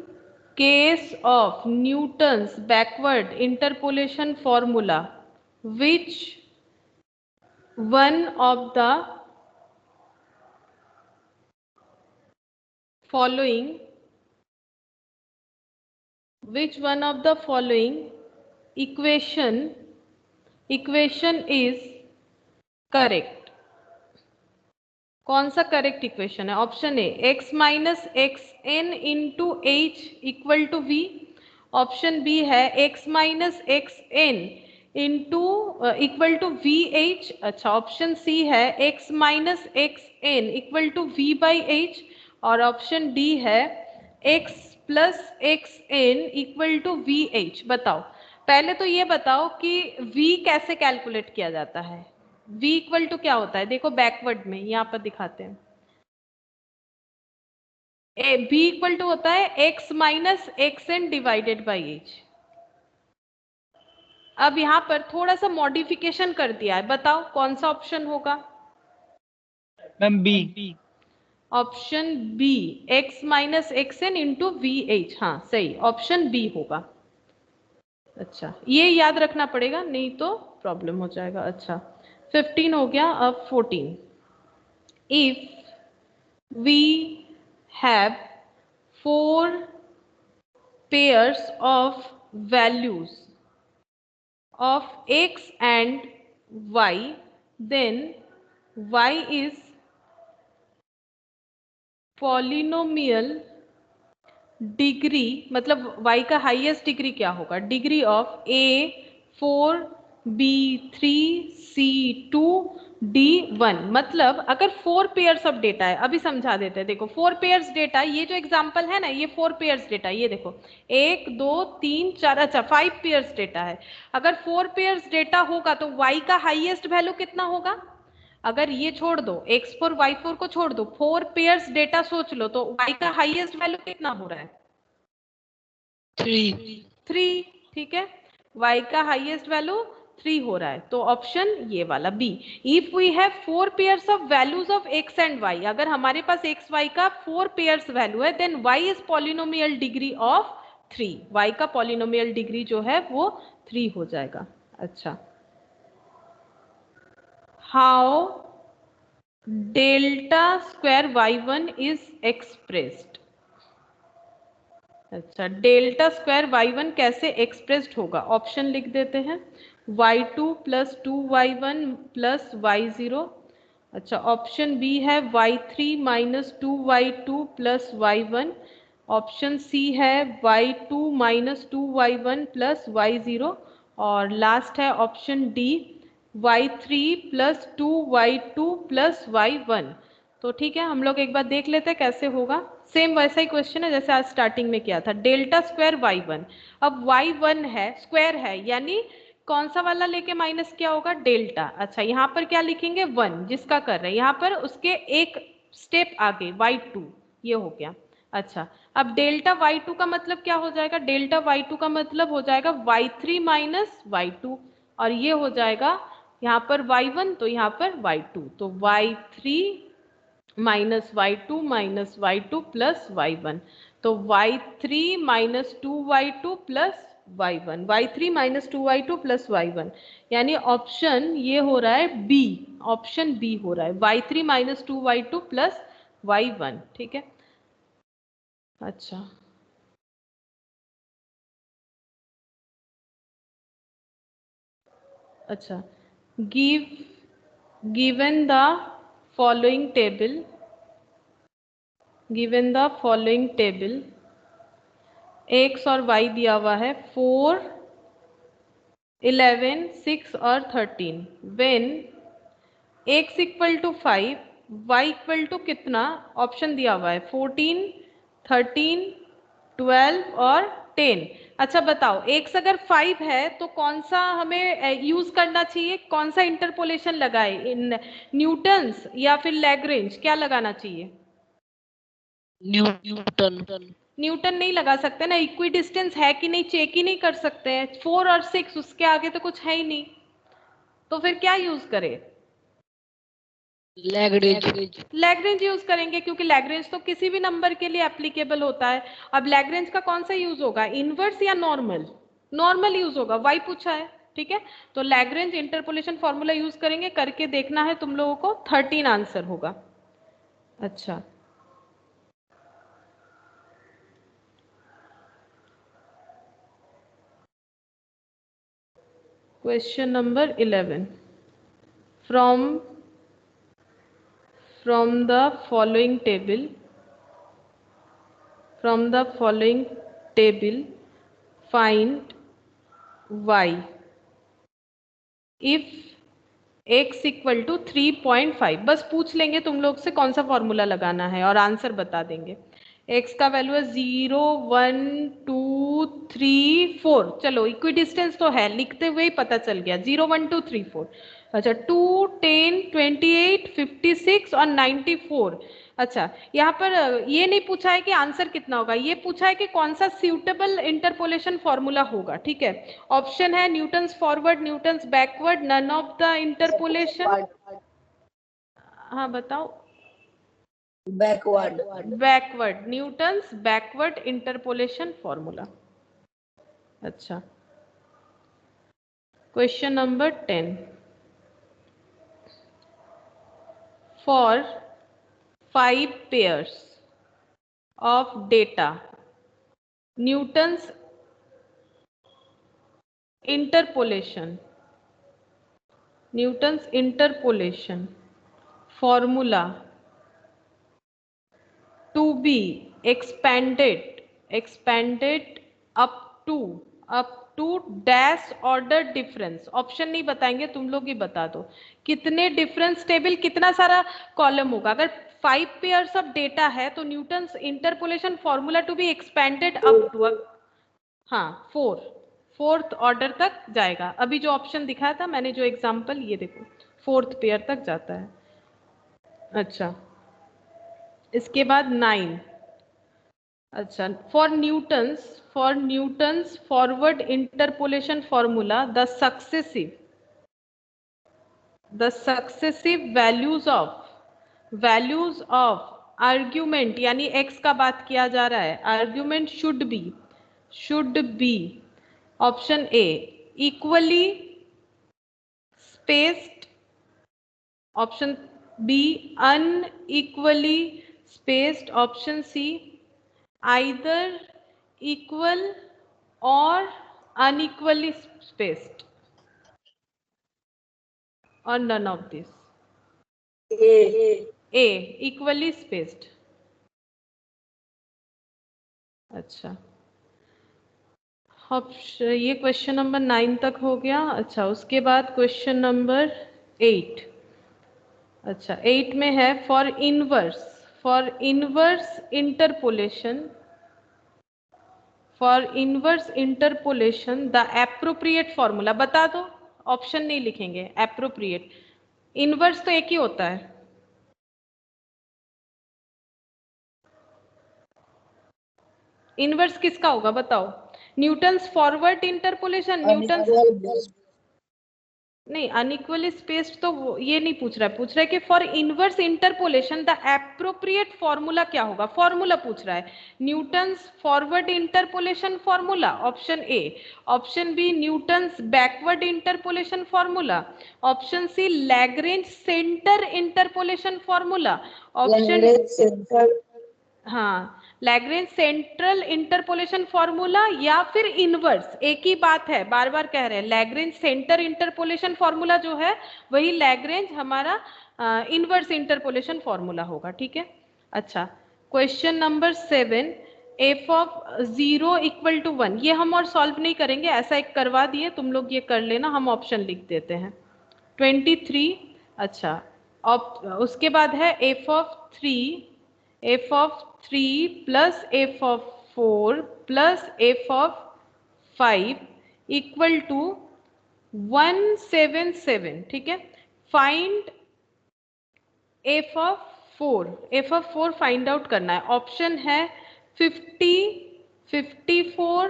case of Newton's backward interpolation formula, which one of the following equation is correct? कौन सा करेक्ट इक्वेशन है? Option A x minus x N into H equal to V, option B है x minus x N into equal to V H. अच्छा option सी है x minus x N equal to V by H, और option D है x plus X N equal to V H. बताओ, पहले तो ये बताओ कि v कैसे कैलकुलेट किया जाता है? v इक्वल टू क्या होता है? देखो बैकवर्ड में यहाँ पर दिखाते हैं, v इक्वल टू होता है x minus x N divided by H. अब यहाँ पर थोड़ा सा मॉडिफिकेशन कर दिया है, बताओ कौन सा ऑप्शन होगा? Ma'am B, option B, x minus x N into V H, हाँ सही, ऑप्शन बी होगा। अच्छा, ये याद रखना पड़ेगा, नहीं तो प्रॉब्लम हो जाएगा। अच्छा 15 हो गया, अब 14। If we have 4 pairs of values of x and y, then y is polynomial degree, मतलब y का हाईएस्ट डिग्री क्या होगा? Degree of a4 b3 c2 d1। मतलब अगर 4 पेयर्स ऑफ डेटा है, अभी समझा देते हैं। देखो 4 पेयर्स डेटा, ये जो एग्जांपल है ना, ये 4 पेयर्स डेटा, ये देखो 1 2 3 4, अच्छा 5 पेयर्स डेटा है। अगर 4 पेयर्स डेटा होगा तो y का हाईएस्ट वैल्यू कितना होगा? अगर ये छोड़ दो x4 y4 को छोड़ दो, 4 पेयर्स डेटा सोच लो, तो y का हाईएस्ट वैल्यू कितना हो रहा है? 3। ठीक है, y का हाईएस्ट वैल्यू 3 हो रहा है, तो ऑप्शन ये वाला B. If we have 4 pairs of values of x and y, अगर हमारे पास x y का 4 पेयर्स वैल्यू है, then y is polynomial degree of 3। y का पॉलिनोमियल डिग्री जो है वो 3 हो जाएगा। अच्छा, how delta square y1 is expressed. अच्छा, डेल्टा स्क्वायर y1 कैसे एक्सप्रेस्ड होगा? ऑप्शन लिख देते हैं, y2 plus 2y1 plus y0। अच्छा, ऑप्शन बी है y3 minus 2y2 plus y1। Option सी है y2 minus 2y1 plus y0। और लास्ट है option D, y3 plus 2y2 plus y1। तो ठीक है, हम लोग एक बार देख लेते हैं कैसे होगा। सेम वैसा ही क्वेश्चन है जैसे आज स्टार्टिंग में किया था। डेल्टा स्क्वायर y1, अब y1 है, स्क्वायर है, यानी कौन सा वाला लेके माइनस क्या होगा? डेल्टा। अच्छा, यहाँ पर क्या लिखेंगे? 1 जिसका कर रहे हैं, यहाँ पर उसके एक स्टेप आगे y2, ये हो गया। अच्छा, अब डेल्टा y2 का मतलब क्या हो जाएगा? डेल्टा y2 का मतलब हो जाएगा y3 माइनस y2, और ये हो जाएगा यहाँ पर y1 तो यहाँ पर y2, तो y3 minus y2 minus y2 plus y1, तो y3 minus 2y2 plus y1, y3 minus 2y2 plus y1, यानी ऑप्शन ये हो रहा है बी। ऑप्शन बी हो रहा है y3 minus 2y2 plus y1। ठीक है, अच्छा अच्छा, give given the following table, given the following table, x और y दिया हुआ है 4 11 6 और 13, when x equal to 5 y equal to कितना? ऑप्शन दिया हुआ है 14 13 12 और 10। अच्छा बताओ, x अगर 5 है तो कौन सा हमें यूज करना चाहिए? कौन सा इंटरपोलेशन लगाए? इन न्यूटन्स या फिर लैग्रेंज, क्या लगाना चाहिए? न्यूटन। न्यूटन नहीं लगा सकते ना, इक्वी डिस्टेंस है कि नहीं चेक ही नहीं कर सकते हैं। 4 और 6, उसके आगे तो कुछ है ही नहीं, तो फिर क्या यूज करें? लैग्रेंज। लैग्रेंज यूज करेंगे, क्योंकि लैग्रेंज तो किसी भी नंबर के लिए एप्लीकेबल होता है। अब लैग्रेंज का कौन सा यूज होगा? इनवर्स या नॉर्मल? नॉर्मल यूज होगा, वाई पूछा है। ठीक है, तो लैग्रेंज इंटरपोलेशन फॉर्मूला यूज करेंगे, करके देखना है तुम लोगों को। 13 आंसर होगा। अच्छा, question number 11, from the following table, from the following table find y if x equal to 3.5। बस पूछ लेंगे तुम लोग से कौन सा फॉर्मूला लगाना है और आंसर बता देंगे। x का वैल्यू है 0 1 2 3 4। चलो इक्वी डिस्टेंस तो है, लिखते हुए ही पता चल गया, 0 1 2 3 4। अच्छा, 2 10 28 56 और 94। अच्छा, यहाँ पर ये नहीं पूछा है कि आंसर कितना होगा, ये पूछा है कि कौन सा सूटेबल इंटरपोलेशन फॉर्मूला होगा। ठीक है, ऑप्शन है Newton's forward, Newton's backward, none of the interpolation. हाँ बताओ। Backward. Backward, Newton's backward interpolation formula. अच्छा, question number 10 for 5 pairs of data Newton's interpolation formula to be expanded up to dash order difference. Option नहीं बताएंगे, तुम लोग ही बता दो कितने डिफरेंस टेबल, कितना सारा कॉलम होगा। अगर 5 पेयर्स ऑफ डेटा है तो Newton's interpolation formula to be expanded up to, हाँ 4th ऑर्डर तक जाएगा। अभी जो ऑप्शन दिखाया था मैंने, जो एग्जांपल, ये देखो 4th पेयर तक जाता है। अच्छा, इसके बाद 9, अच्छा, for Newton's forward interpolation formula the successive values of argument, यानी x का बात किया जा रहा है, argument should be option A equally spaced, option B unequally spaced, option C either equal or unequally spaced, or none of this. A equally spaced. अच्छा, ये question number 9 तक हो गया। अच्छा, उसके बाद क्वेश्चन नंबर 8। अच्छा, 8 में है for inverse interpolation the appropriate formula. बता दो, ऑप्शन नहीं लिखेंगे। एप्रोप्रिएट, इनवर्स तो एक ही होता है। इनवर्स किसका होगा बताओ? न्यूटन्स फॉरवर्ड इंटरपोलेशन, न्यूटन्स नहीं, अनइक्वली स्पेस्ड तो ये नहीं पूछ रहा है, पूछ रहा है कि for inverse interpolation the appropriate formula क्या होगा, फॉर्मूला पूछ रहा है। Newton's forward interpolation formula, option ए। Option B Newton's backward interpolation formula, option C Lagrange center interpolation formula, option हाँ लैग्रेंज सेंट्रल इंटरपोलेशन फॉर्मूला, या फिर इनवर्स। एक ही बात है, बार बार कह रहे हैं, लैग्रेंज सेंटर इंटरपोलेशन फॉर्मूला जो है वही लैग्रेंज हमारा इनवर्स इंटरपोलेशन फॉर्मूला होगा। ठीक है। अच्छा, question number 7 F of 0 equal to 1, ये हम और सॉल्व नहीं करेंगे, ऐसा एक करवा दिए, तुम लोग ये कर लेना, हम ऑप्शन लिख देते हैं 23। अच्छा, उसके बाद है F of 3 plus F of 4 plus F of 5 equal to 177। ठीक है। Find F of 4 find out करना है। ऑप्शन है 50, 54,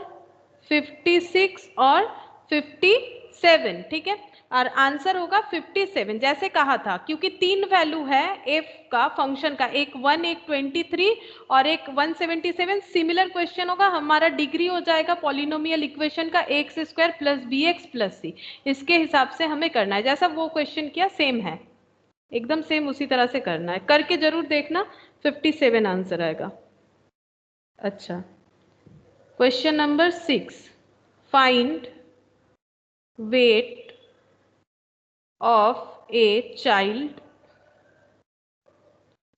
56 और 57। ठीक है, और आंसर होगा 57, जैसे कहा था, क्योंकि 3 वैल्यू है एफ का, फंक्शन का, एक 1, एक 23 और एक 177। सिमिलर क्वेश्चन होगा, हमारा डिग्री हो जाएगा पॉलिनोमियल इक्वेशन का x square plus b x plus c. इसके हिसाब से हमें करना है, जैसा वो क्वेश्चन किया सेम है, एकदम सेम उसी तरह से करना है, करके जरूर देखना, 57 आंसर आएगा। अच्छा, question number 6 find wait of a child,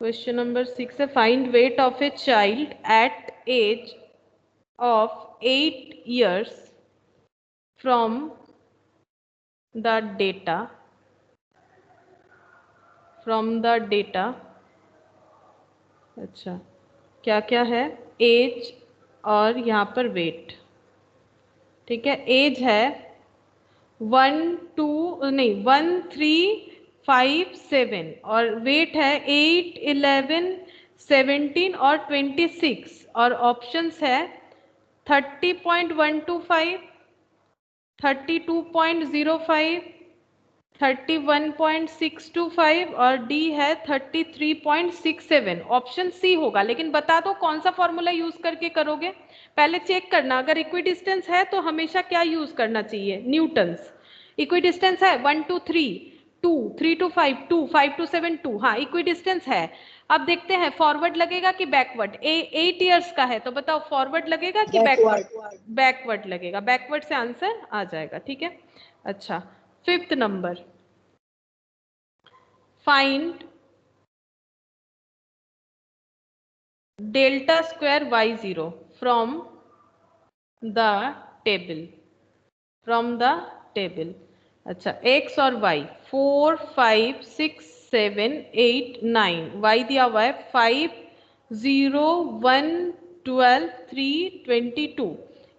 question number 6 है find weight of a child at age of 8 years from the data अच्छा, क्या क्या है, एज और यहाँ पर वेट। ठीक है, एज है 1357 और वेट है 8, 11, 17 और 26, और ऑप्शंस है 30.125, 32.05, 31.625 और डी है 33.67। ऑप्शन सी होगा, लेकिन बता दो कौन सा फॉर्मूला यूज करके करोगे। पहले चेक करना, अगर इक्विडिस्टेंस है तो हमेशा क्या यूज करना चाहिए, न्यूटन्स। इक्वी डिस्टेंस है 1 to 3 2, 3 to 5 2, 5 to 7 2, हाँ इक्वी डिस्टेंस है। अब देखते हैं फॉरवर्ड लगेगा कि बैकवर्ड। 8 ईयर्स का है तो बताओ फॉरवर्ड लगेगा कि बैकवर्ड? बैकवर्ड लगेगा, बैकवर्ड से आंसर आ जाएगा, ठीक है। अच्छा, 5th number, find delta square y0 from the table, from the table. अच्छा, x और y 4 5 6 7 8 9, y दिया हुआ है 5 0 1 12 3 22,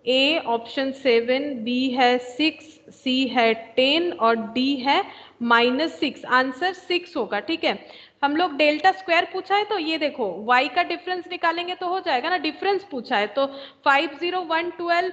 a ऑप्शन 7, b है 6, c है 10 और d है -6। आंसर 6 होगा, ठीक है। हम लोग डेल्टा स्क्वायर पूछा है तो ये देखो y का डिफरेंस निकालेंगे तो हो जाएगा ना, डिफरेंस पूछा है तो 5 0 1 12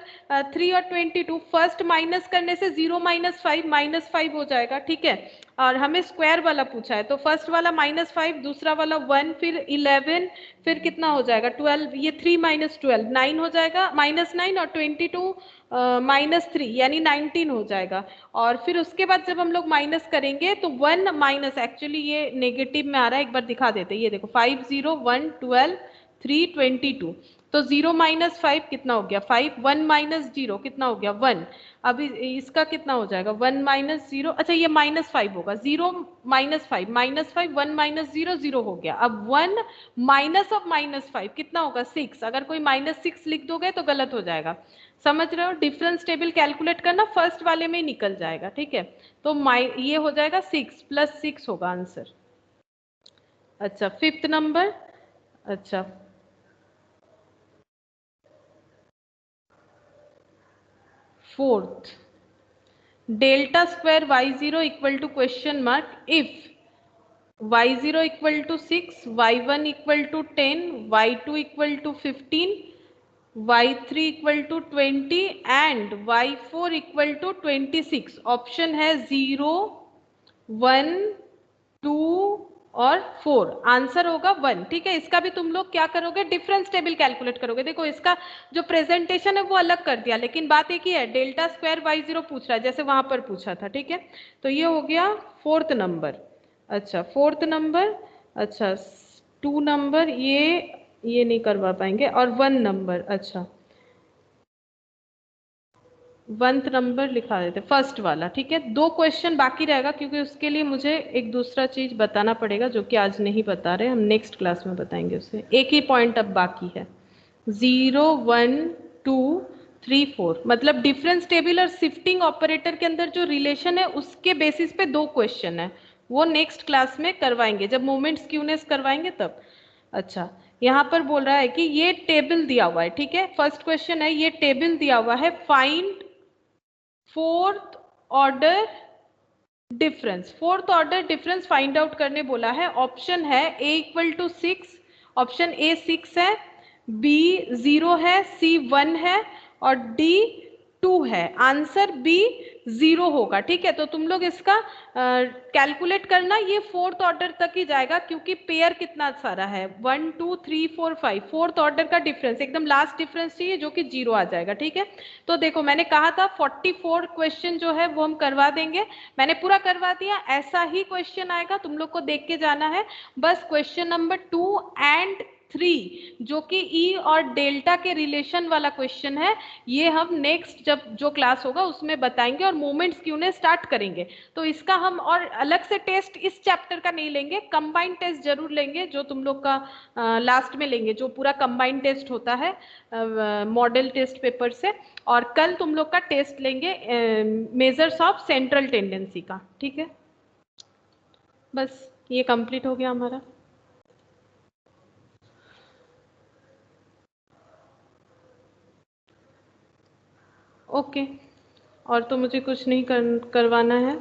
3 और 22, फर्स्ट माइनस करने से 0 - 5 हो जाएगा, ठीक है। और हमें स्क्वायर वाला पूछा है तो फर्स्ट वाला -5, दूसरा वाला 1, फिर 11, फिर कितना हो जाएगा 12, ये 3 - 12 9 हो जाएगा, -9 और 22 -3 यानी 19 हो जाएगा। और फिर उसके बाद जब हम लोग माइनस करेंगे तो 1 माइनस, एक्चुअली ये नेगेटिव में आ रहा है, एक बार दिखा देते हैं, ये देखो 5 0 1 12 3 22, तो 0 - 5 कितना हो गया 5, 1 - 0 कितना हो गया 1, अभी इसका कितना हो जाएगा 1 - 0, अच्छा ये -5 होगा, 0 - 5 -5 1 - 0 0 हो गया। अब 1 माइनस ऑफ -5 कितना होगा 6, अगर कोई -6 लिख दोगे तो गलत हो जाएगा, समझ रहे हो। डिफरेंस टेबल कैलकुलेट करना फर्स्ट वाले में ही निकल जाएगा, ठीक है। तो ये हो जाएगा 6 + 6 होगा आंसर। अच्छा, 5th नंबर, अच्छा 4th, delta square y0 equal to question mark if y0 equal to 6, y1 equal to 10, y2 equal to 15, y3 equal to 20 and y4 equal to 26। Option है 0 1 2 और 4, आंसर होगा 1, ठीक है। इसका भी तुम लोग क्या करोगे, डिफरेंस टेबल कैलकुलेट करोगे। देखो इसका जो प्रेजेंटेशन है वो अलग कर दिया, लेकिन बात एक ही है, डेल्टा स्क्वायर y0 पूछ रहा है जैसे वहां पर पूछा था, ठीक है। तो ये हो गया 4th नंबर। अच्छा 4th नंबर, अच्छा 2 नंबर, ये नहीं करवा पाएंगे, और 1 नंबर, अच्छा 1th नंबर लिखा देते फर्स्ट वाला, ठीक है। 2 क्वेश्चन बाकी रहेगा क्योंकि उसके लिए मुझे एक दूसरा चीज बताना पड़ेगा जो कि आज नहीं बता रहे, हम नेक्स्ट क्लास में बताएंगे उसे। एक ही पॉइंट अब बाकी है, 0 1 2 3 4, मतलब डिफरेंस टेबल और शिफ्टिंग ऑपरेटर के अंदर जो रिलेशन है उसके बेसिस पे 2 क्वेश्चन है, वो नेक्स्ट क्लास में करवाएंगे जब मोमेंट स्क्यूनेस करवाएंगे तब। अच्छा, यहाँ पर बोल रहा है कि ये टेबल दिया हुआ है, ठीक है। फर्स्ट क्वेश्चन है, ये टेबल दिया हुआ है, find 4th order difference, 4th order difference find out करने बोला है। ऑप्शन है a equal to 6, option A 6 है, b 0 है, c 1 है और d 2 है। आंसर b 0 होगा, ठीक है। तो तुम लोग इसका कैलकुलेट करना, ये 4th ऑर्डर तक ही जाएगा क्योंकि पेयर कितना सारा है 1 2 3 4 5, 4th ऑर्डर का डिफरेंस एकदम लास्ट डिफरेंस चाहिए जो कि 0 आ जाएगा, ठीक है। तो देखो मैंने कहा था 44 क्वेश्चन जो है वो हम करवा देंगे, मैंने पूरा करवा दिया। ऐसा ही क्वेश्चन आएगा, तुम लोग को देख के जाना है बस। क्वेश्चन नंबर 2 एंड 3 जो कि ई और डेल्टा के रिलेशन वाला क्वेश्चन है, ये हम नेक्स्ट जब जो क्लास होगा उसमें बताएंगे और मोमेंट्स क्यों ने स्टार्ट करेंगे। तो इसका हम और अलग से टेस्ट इस चैप्टर का नहीं लेंगे, कंबाइंड टेस्ट जरूर लेंगे जो तुम लोग का लास्ट में लेंगे, जो पूरा कंबाइंड टेस्ट होता है मॉडल टेस्ट पेपर से। और कल तुम लोग का टेस्ट लेंगे मेजर्स ऑफ सेंट्रल टेंडेंसी का, ठीक है। बस ये कंप्लीट हो गया हमारा। ओके, और तो मुझे कुछ नहीं करवाना है।